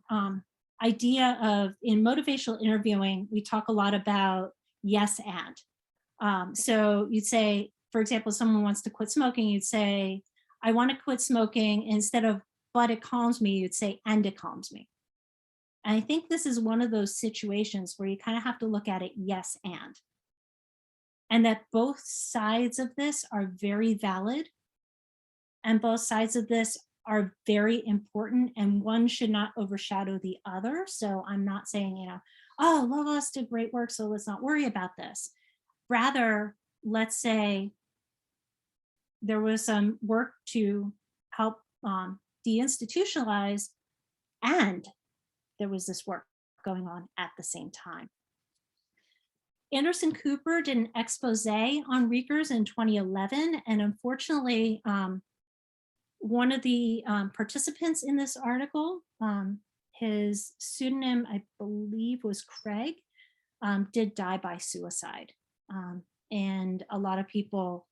idea of in motivational interviewing, we talk a lot about yes and. So you'd say, for example, someone wants to quit smoking, you'd say, I want to quit smoking. Instead of but it calms me, you'd say and it calms me. And I think this is one of those situations where you kind of have to look at it yes and that both sides of this are very valid and both sides of this are very important, and one should not overshadow the other. So I'm not saying, you know, oh, Lovas did great work, so let's not worry about this. Rather, let's say there was some work to help deinstitutionalize, and there was this work going on at the same time. Anderson Cooper did an expose on Riekers in 2011, and unfortunately, one of the participants in this article, his pseudonym, I believe, was Craig, did die by suicide. And a lot of people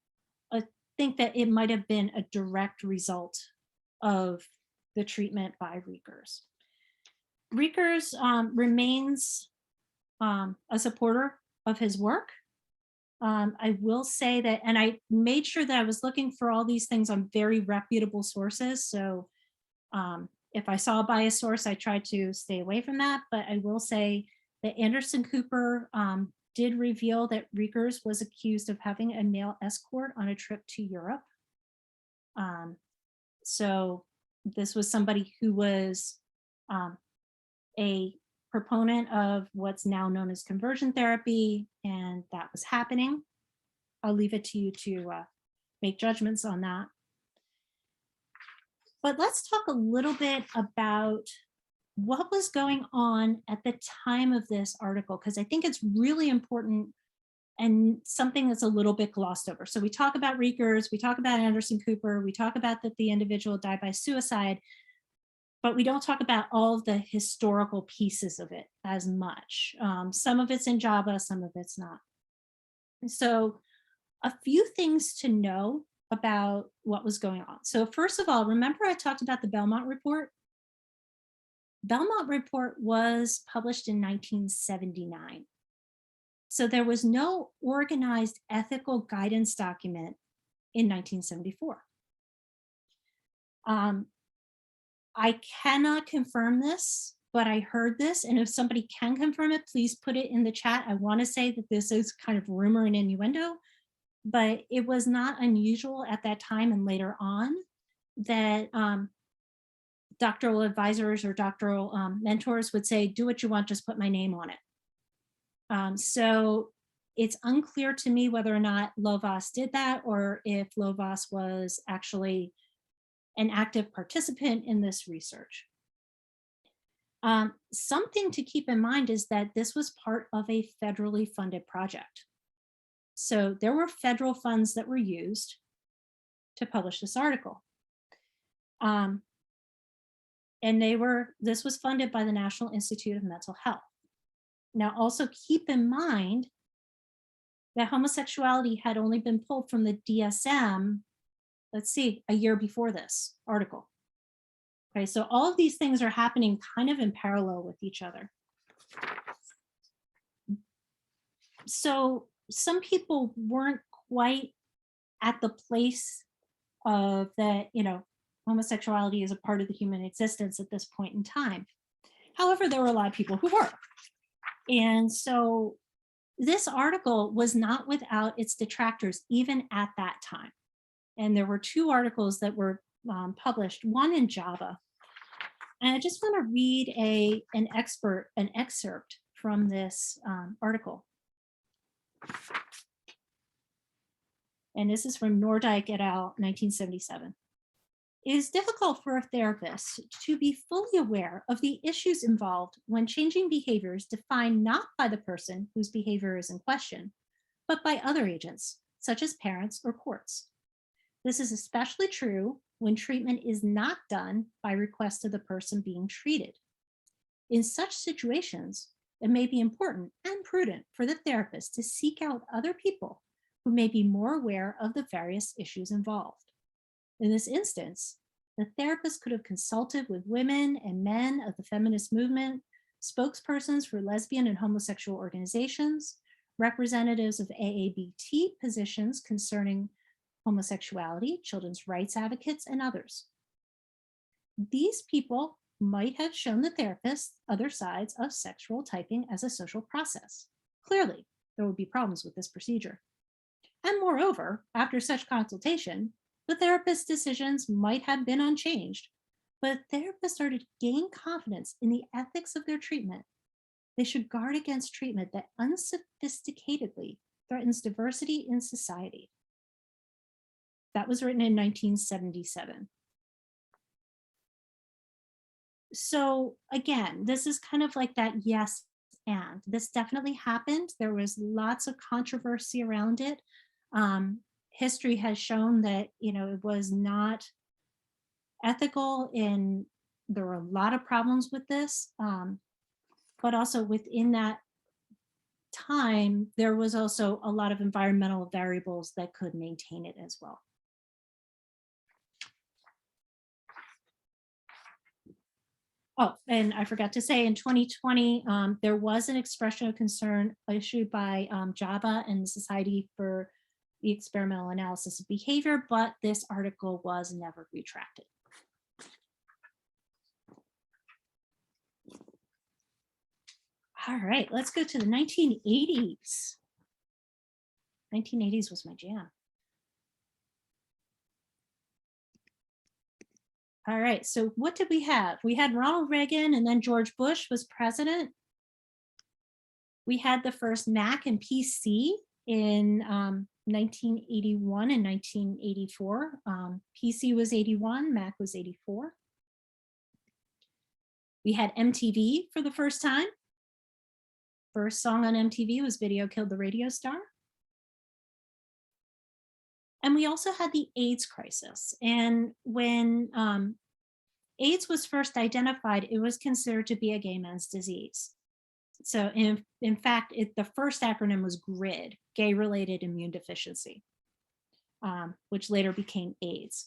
think that it might have been a direct result of the treatment by Riekers. Riekers remains a supporter of his work. I will say that, and I made sure that I was looking for all these things on very reputable sources. So if I saw a biased source, I tried to stay away from that. But I will say that Anderson Cooper did reveal that Riekers was accused of having a male escort on a trip to Europe. So this was somebody who was a proponent of what's now known as conversion therapy, and that was happening. I'll leave it to you to make judgments on that. But let's talk a little bit about what was going on at the time of this article, because I think it's really important and something that's a little bit glossed over. So we talk about Riekers, we talk about Anderson Cooper, we talk about that the individual died by suicide, but we don't talk about all of the historical pieces of it as much. Some of it's in Java, some of it's not. So a few things to know about what was going on. So first of all, remember I talked about the Belmont Report? Belmont Report was published in 1979. So there was no organized ethical guidance document in 1974. I cannot confirm this, but I heard this, and if somebody can confirm it, please put it in the chat. I want to say that this is kind of rumor and innuendo, but it was not unusual at that time and later on that doctoral advisors or doctoral mentors would say, do what you want, just put my name on it. So it's unclear to me whether or not Lovas did that or if Lovas was actually an active participant in this research. Something to keep in mind is that this was part of a federally funded project. So there were federal funds that were used to publish this article. And this was funded by the National Institute of Mental Health. Now also keep in mind that homosexuality had only been pulled from the DSM, let's see, a year before this article. Okay, so all of these things are happening kind of in parallel with each other. So some people weren't quite at the place of that, you know, homosexuality is a part of the human existence at this point in time. However, there were a lot of people who were. And so this article was not without its detractors, even at that time. And there were two articles that were published, one in Java. And I just want to read an excerpt from this article. And this is from Nordyke et al., 1977. It is difficult for a therapist to be fully aware of the issues involved when changing behaviors defined not by the person whose behavior is in question, but by other agents, such as parents or courts. This is especially true when treatment is not done by request of the person being treated. In such situations, it may be important and prudent for the therapist to seek out other people who may be more aware of the various issues involved. In this instance, the therapist could have consulted with women and men of the feminist movement, spokespersons for lesbian and homosexual organizations, representatives of AABT positions concerning homosexuality, children's rights advocates, and others. These people might have shown the therapist other sides of sexual typing as a social process. Clearly, there would be problems with this procedure. And moreover, after such consultation, the therapist's decisions might have been unchanged, but therapists are to gain confidence in the ethics of their treatment. They should guard against treatment that unsophisticatedly threatens diversity in society. That was written in 1977. So again, this is kind of like that yes and. This definitely happened. There was lots of controversy around it. History has shown that, it was not ethical, and there were a lot of problems with this. But also within that time, there was also a lot of environmental variables that could maintain it as well. Oh, and I forgot to say, in 2020, there was an expression of concern issued by JABA and the Society for the Experimental Analysis of Behavior, but this article was never retracted. All right, let's go to the 1980s. 1980s was my jam. All right, so what did we have? We had Ronald Reagan, and then George Bush was president. We had the first Mac and PC in 1981 and 1984. PC was 81, Mac was 84. We had MTV for the first time. First song on MTV was Video Killed the Radio Star. And we also had the AIDS crisis. And when AIDS was first identified, it was considered to be a gay man's disease. So in fact, the first acronym was GRID, Gay-Related Immune Deficiency, which later became AIDS.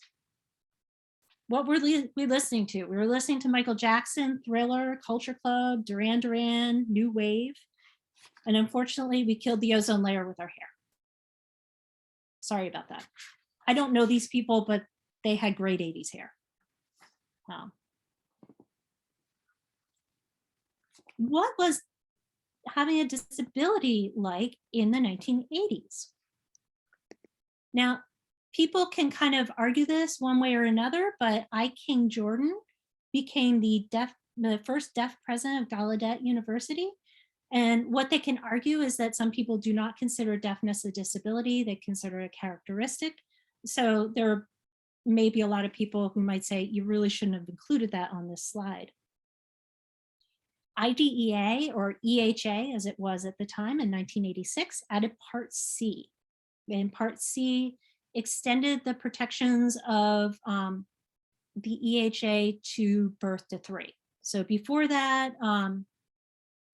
What were we listening to? We were listening to Michael Jackson, Thriller, Culture Club, Duran Duran, New Wave. And unfortunately, we killed the ozone layer with our hair. Sorry about that. I don't know these people, but they had great 80s hair. What was having a disability like in the 1980s? Now, people can kind of argue this one way or another, but I. King Jordan became the first deaf president of Gallaudet University. And what they can argue is that some people do not consider deafness a disability, they consider it a characteristic. So there may be a lot of people who might say you really shouldn't have included that on this slide. IDEA, or EHA as it was at the time in 1986, added Part C. And Part C extended the protections of the EHA to birth to 3. So before that,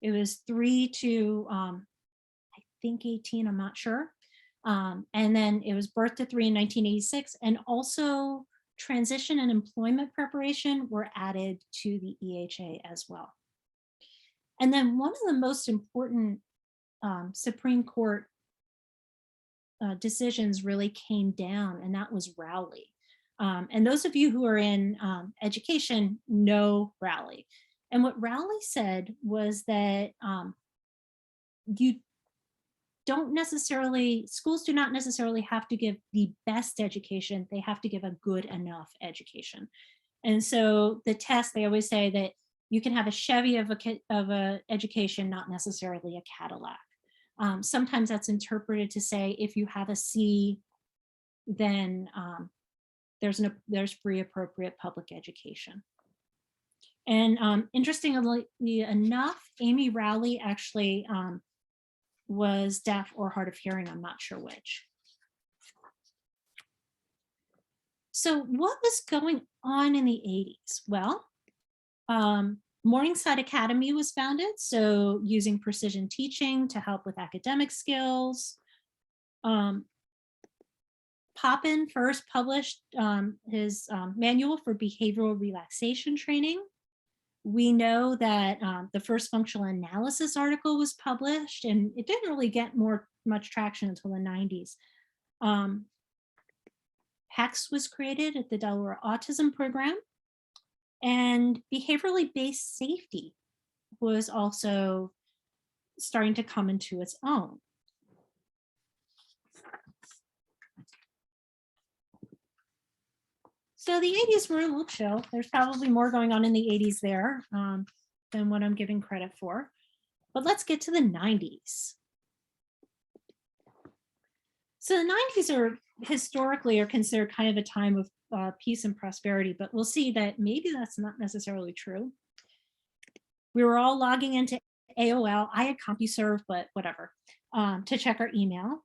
it was 3 to, I think 18, I'm not sure. And then it was birth to 3 in 1986. And also transition and employment preparation were added to the EHA as well. And then one of the most important Supreme Court decisions really came down, and that was Rowley. And those of you who are in education know Rowley. And what Rowley said was that schools do not necessarily have to give the best education, they have to give a good enough education. And so the test, they always say that you can have a Chevy of a education, not necessarily a Cadillac. Sometimes that's interpreted to say if you have a C, then there's free appropriate public education. And interestingly enough, Amy Rowley actually was deaf or hard of hearing, I'm not sure which. So what was going on in the 80s? Well, Morningside Academy was founded, so using precision teaching to help with academic skills. Poppin first published his manual for behavioral relaxation training. We know that the first functional analysis article was published, and it didn't really get much traction until the 90s. PACS was created at the Delaware Autism Program, and behaviorally based safety was also starting to come into its own. So the 80s were a little chill. There's probably more going on in the 80s there than what I'm giving credit for. But let's get to the 90s. So the 90s are historically considered kind of a time of peace and prosperity, but we'll see that maybe that's not necessarily true. We were all logging into AOL. I had CompuServe, but whatever, to check our email.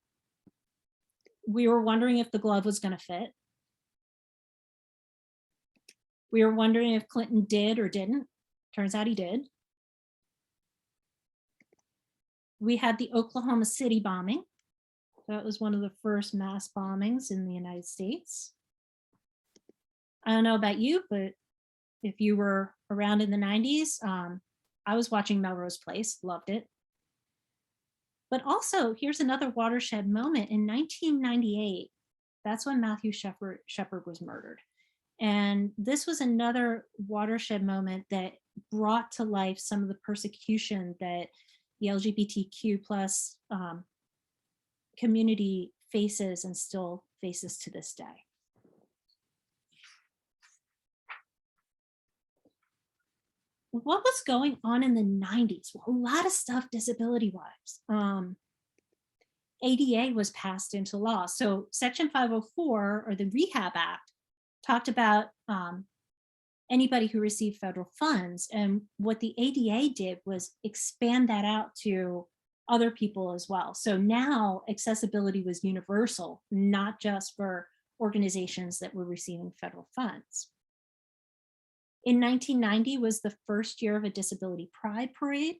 We were wondering if the glove was going to fit. We were wondering if Clinton did or didn't. Turns out he did. We had the Oklahoma City bombing. That was one of the first mass bombings in the United States. I don't know about you, but if you were around in the 90s, I was watching Melrose Place, loved it. But also, here's another watershed moment. In 1998, that's when Matthew Shepard was murdered. And this was another watershed moment that brought to life some of the persecution that the LGBTQ plus community faces and still faces to this day. What was going on in the 90s? Well, a lot of stuff disability-wise. ADA was passed into law. So Section 504, or the Rehab Act, talked about anybody who received federal funds. And what the ADA did was expand that out to other people as well. So now accessibility was universal, not just for organizations that were receiving federal funds. In 1990 was the first year of a Disability Pride Parade.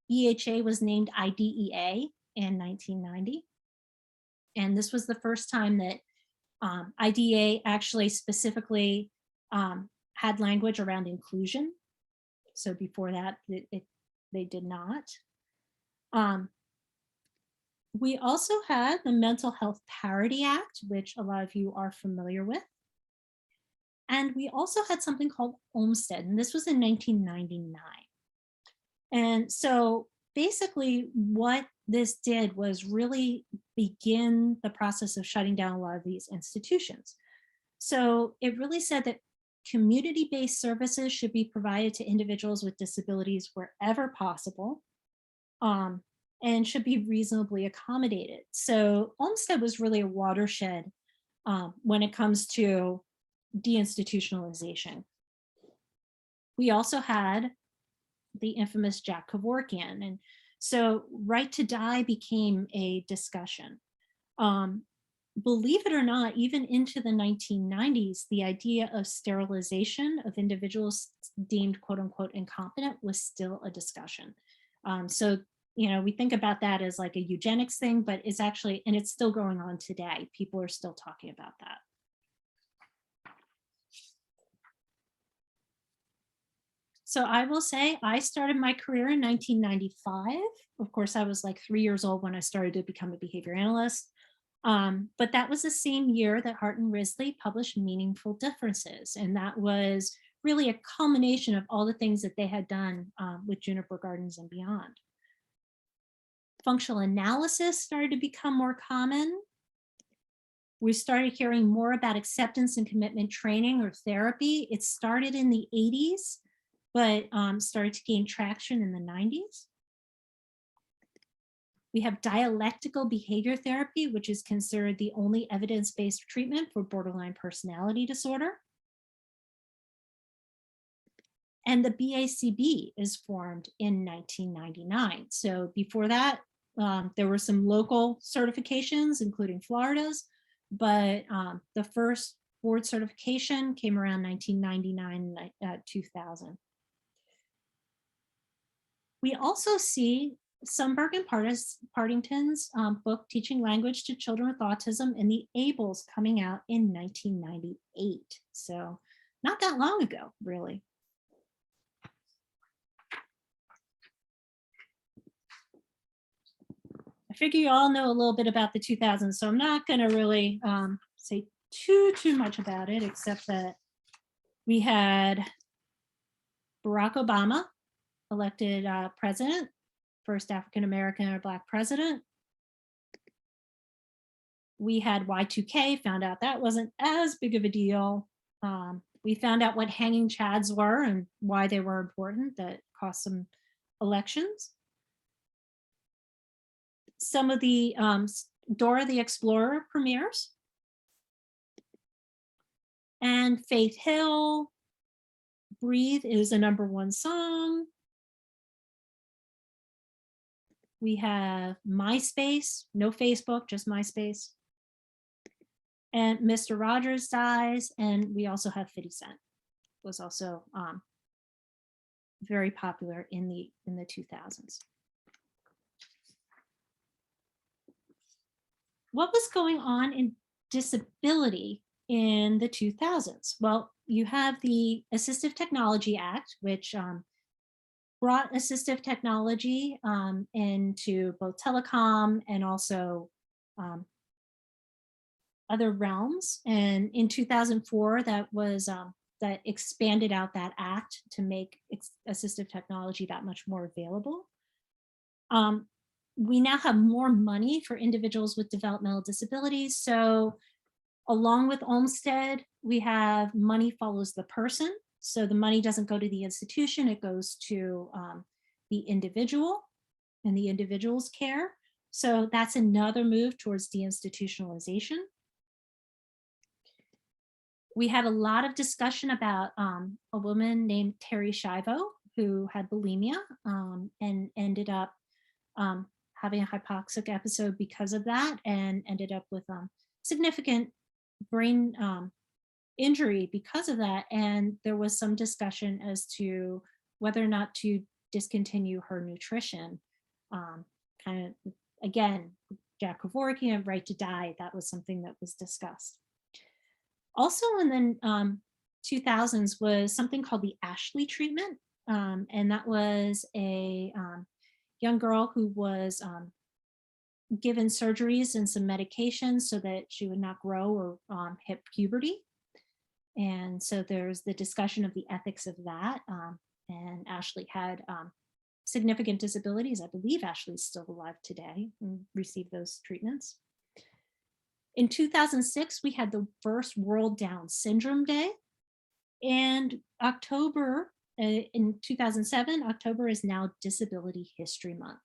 EHA was named IDEA in 1990. And this was the first time that IDEA actually specifically had language around inclusion. So before that, they did not. We also had the Mental Health Parity Act, which a lot of you are familiar with. And we also had something called Olmstead, and this was in 1999. And so basically what this did was really begin the process of shutting down a lot of these institutions. So it really said that community-based services should be provided to individuals with disabilities wherever possible, and should be reasonably accommodated. So Olmstead was really a watershed when it comes to deinstitutionalization. We also had the infamous Jack Kevorkian. And so right to die became a discussion. Believe it or not, even into the 1990s, the idea of sterilization of individuals deemed quote unquote incompetent was still a discussion. So, you know, we think about that as like a eugenics thing, but it's actually, and it's still going on today. People are still talking about that. So I will say I started my career in 1995. Of course, I was like 3 years old when I started to become a behavior analyst. But that was the same year that Hart and Risley published Meaningful Differences. And that was really a culmination of all the things that they had done with Juniper Gardens and beyond. Functional analysis started to become more common. We started hearing more about acceptance and commitment training or therapy. It started in the 80s. But started to gain traction in the 90s. We have dialectical behavior therapy, which is considered the only evidence-based treatment for borderline personality disorder. And the BACB is formed in 1999. So before that, there were some local certifications, including Florida's, but the first board certification came around 1999, 2000. We also see Sundberg and Partington's book, Teaching Language to Children with Autism in the Ables, coming out in 1998. So not that long ago, really. I figure you all know a little bit about the 2000s, so I'm not going to really say too much about it, except that we had Barack Obama elected president, first African-American or Black president. We had Y2K, found out that wasn't as big of a deal. We found out what hanging chads were and why they were important, that cost some elections. Some of the Dora the Explorer premieres. And Faith Hill, Breathe is a #1 song. We have MySpace, no Facebook, just MySpace. And Mr. Rogers Dies, and we also have 50 Cent, was also very popular in the 2000s. What was going on in disability in the 2000s? Well, you have the Assistive Technology Act, which brought assistive technology into both telecom and also other realms. And in 2004, that was that expanded out that act to make assistive technology that much more available. We now have more money for individuals with developmental disabilities. So along with Olmstead, we have money follows the person. So the money doesn't go to the institution, it goes to the individual and the individual's care. So that's another move towards deinstitutionalization. We had a lot of discussion about a woman named Terry Schiavo who had bulimia and ended up having a hypoxic episode because of that, and ended up with significant brain injury because of that. And there was some discussion as to whether or not to discontinue her nutrition. Kind of, again, Jack Kevorkian, Right to Die, that was something that was discussed. Also in the 2000s was something called the Ashley treatment. And that was a young girl who was given surgeries and some medications so that she would not grow or hit puberty. And so there's the discussion of the ethics of that. And Ashley had significant disabilities. I believe Ashley's still alive today and received those treatments. In 2006, we had the first World Down Syndrome Day. And October, in 2007, October is now Disability History Month.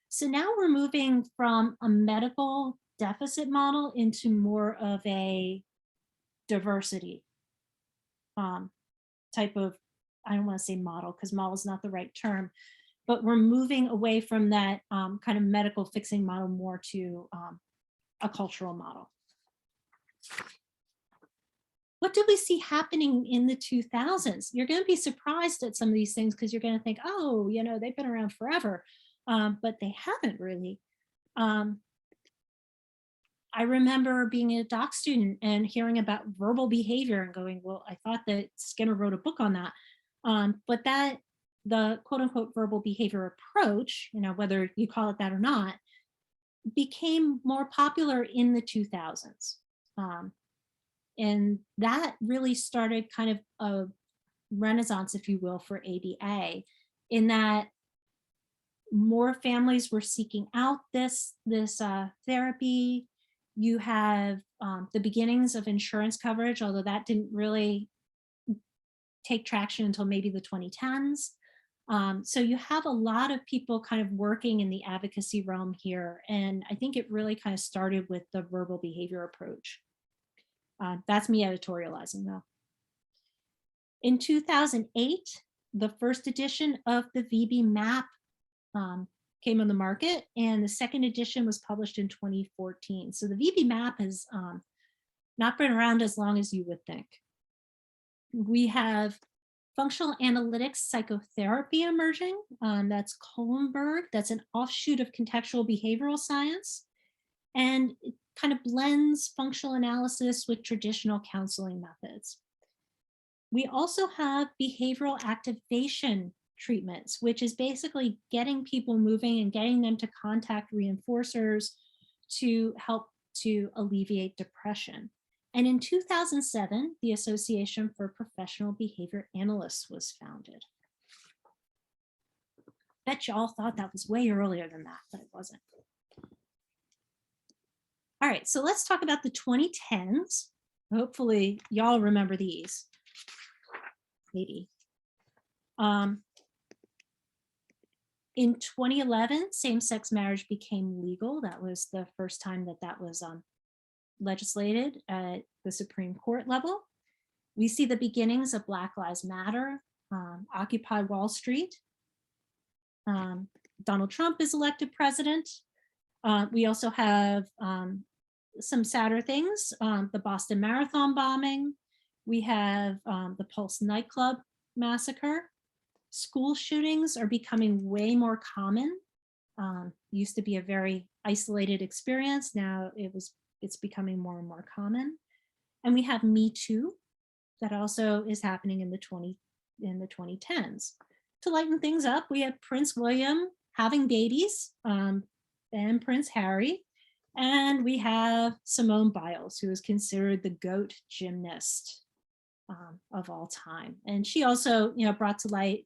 So now we're moving from a medical deficit model into more of a diversity type of, I don't want to say model because model is not the right term, but we're moving away from that kind of medical fixing model more to a cultural model. What do we see happening in the 2000s? You're going to be surprised at some of these things because you're going to think, oh, you know, they've been around forever, but they haven't really. I remember being a doc student and hearing about verbal behavior and going, well, I thought that Skinner wrote a book on that. But that the quote unquote verbal behavior approach, you know, whether you call it that or not, became more popular in the 2000s. And that really started kind of a renaissance, if you will, for ABA, in that more families were seeking out this therapy. You have the beginnings of insurance coverage, although that didn't really take traction until maybe the 2010s. So you have a lot of people kind of working in the advocacy realm here. And I think it really kind of started with the verbal behavior approach. That's me editorializing though. In 2008, the first edition of the VB map came on the market, and the second edition was published in 2014. So the VB map has not been around as long as you would think. We have Functional analytics psychotherapy emerging. That's Kohlenberg. That's an offshoot of contextual behavioral science. And it kind of blends functional analysis with traditional counseling methods. We also have behavioral activation treatments, which is basically getting people moving and getting them to contact reinforcers to help to alleviate depression. And in 2007, the Association for Professional Behavior Analysts was founded. Bet you all thought that was way earlier than that, but it wasn't. All right, so let's talk about the 2010s. Hopefully y'all remember these, maybe. In 2011, same-sex marriage became legal. That was the first time that that was legislated at the Supreme Court level. We see the beginnings of Black Lives Matter, Occupy Wall Street. Donald Trump is elected president. We also have some sadder things, the Boston Marathon bombing. We have the Pulse nightclub massacre. School shootings are becoming way more common. Used to be a very isolated experience. Now it's becoming more and more common. And we have Me Too that also is happening in the 2010s. To lighten things up, we have Prince William having babies and Prince Harry. And we have Simone Biles, who is considered the GOAT gymnast of all time. And she also, brought to light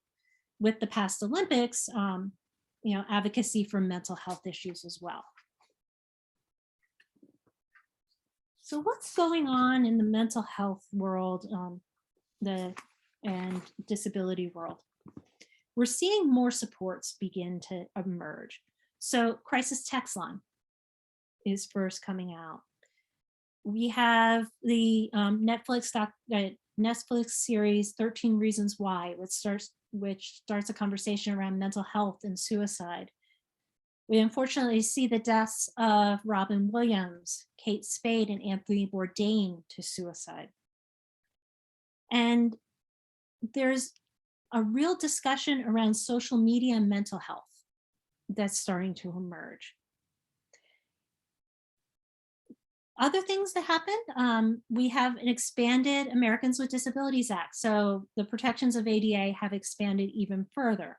with the past Olympics, advocacy for mental health issues as well. So what's going on in the mental health world and disability world? We're seeing more supports begin to emerge. So Crisis Text Line is first coming out. We have the Netflix series 13 Reasons Why, which starts a conversation around mental health and suicide. We unfortunately see the deaths of Robin Williams, Kate Spade, and Anthony Bourdain to suicide. And there's a real discussion around social media and mental health that's starting to emerge. Other things that happened, we have an expanded Americans with Disabilities Act. So the protections of ADA have expanded even further.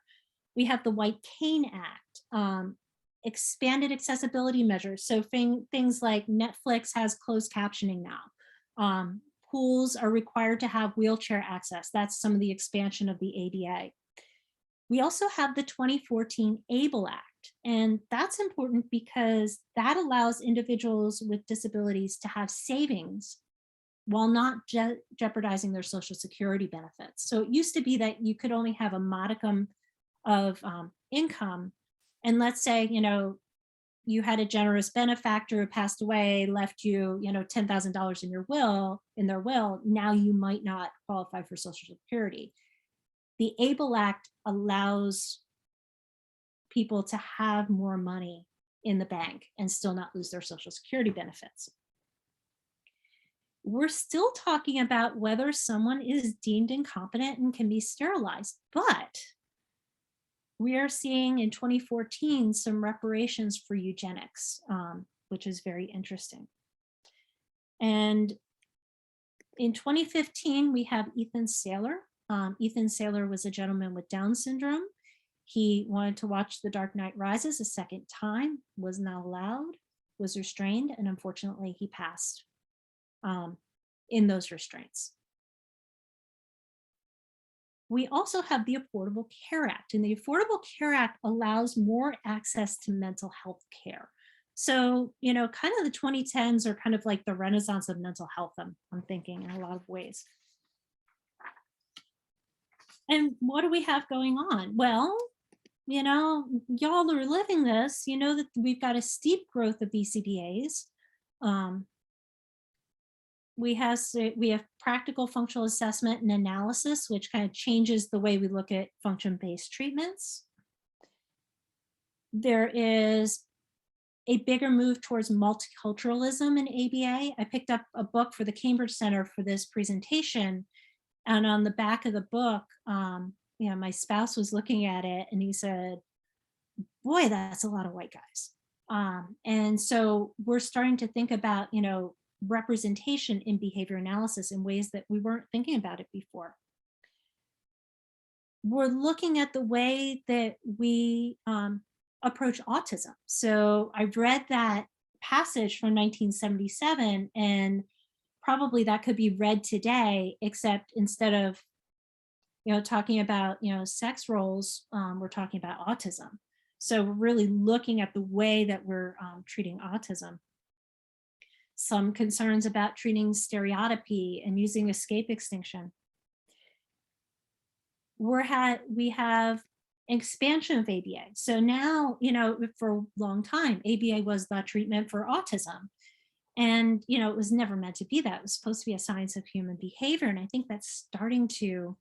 We have the White Cane Act, expanded accessibility measures. So things like Netflix has closed captioning now. Pools are required to have wheelchair access. That's some of the expansion of the ADA. We also have the 2014 ABLE Act. And that's important because that allows individuals with disabilities to have savings while not jeopardizing their Social Security benefits. So it used to be that you could only have a modicum of income. And let's say, you had a generous benefactor who passed away, left you, $10,000 in their will, now you might not qualify for Social Security. The ABLE Act allows people to have more money in the bank and still not lose their Social Security benefits. We're still talking about whether someone is deemed incompetent and can be sterilized, but we are seeing in 2014 some reparations for eugenics, which is very interesting. And in 2015, we have Ethan Saylor. Ethan Saylor was a gentleman with Down syndrome. He wanted to watch The Dark Knight Rises a second time, was not allowed, was restrained, and unfortunately he passed in those restraints. We also have the Affordable Care Act, and the Affordable Care Act allows more access to mental health care. So, kind of the 2010s are kind of like the renaissance of mental health, I'm thinking, in a lot of ways. And what do we have going on? Well, y'all are living this, that we've got a steep growth of BCBAs. We have practical functional assessment and analysis, which kind of changes the way we look at function-based treatments. There is a bigger move towards multiculturalism in ABA. I picked up a book for the Cambridge Center for this presentation, And on the back of the book, you know, my spouse was looking at it and he said, boy, that's a lot of white guys. And so we're starting to think about, you know, representation in behavior analysis in ways that we weren't thinking about it before. We're looking at the way that we approach autism. So I read that passage from 1977, and probably that could be read today, except instead of, you know, talking about, you know, sex roles, we're talking about autism. So we're really looking at the way that we're treating autism. Some concerns about treating stereotypy and using escape extinction. We have expansion of ABA. So now, you know, for a long time, ABA was the treatment for autism. And, you know, it was never meant to be that. It was supposed to be a science of human behavior. And I think that's starting to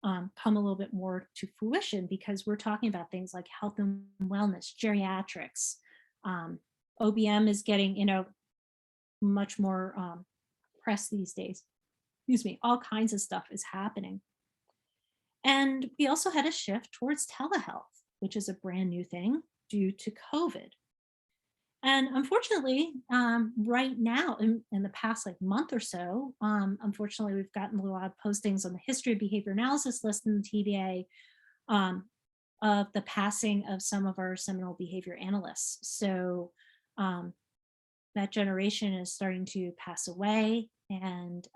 come a little bit more to fruition, because we're talking about things like health and wellness, geriatrics. OBM is getting, you know, much more press these days. Excuse me, all kinds of stuff is happening. And we also had a shift towards telehealth, which is a brand new thing due to COVID. And unfortunately, right now, in the past like month or so, unfortunately, we've gotten a lot of postings on the history of behavior analysis list in the TBA of the passing of some of our seminal behavior analysts. So that generation is starting to pass away. And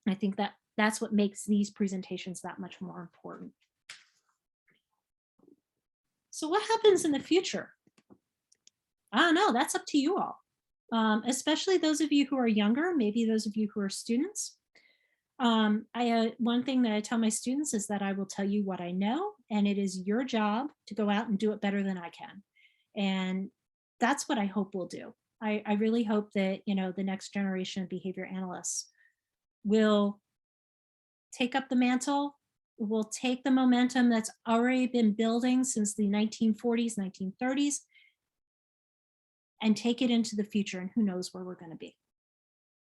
I think that that's what makes these presentations that much more important. So what happens in the future? I don't know, that's up to you all, especially those of you who are younger, maybe those of you who are students. One thing that I tell my students is that I will tell you what I know, and it is your job to go out and do it better than I can. And that's what I hope we'll do. I really hope that, you know, the next generation of behavior analysts will take up the mantle, will take the momentum that's already been building since the 1940s, 1930s, and take it into the future, and who knows where we're going to be.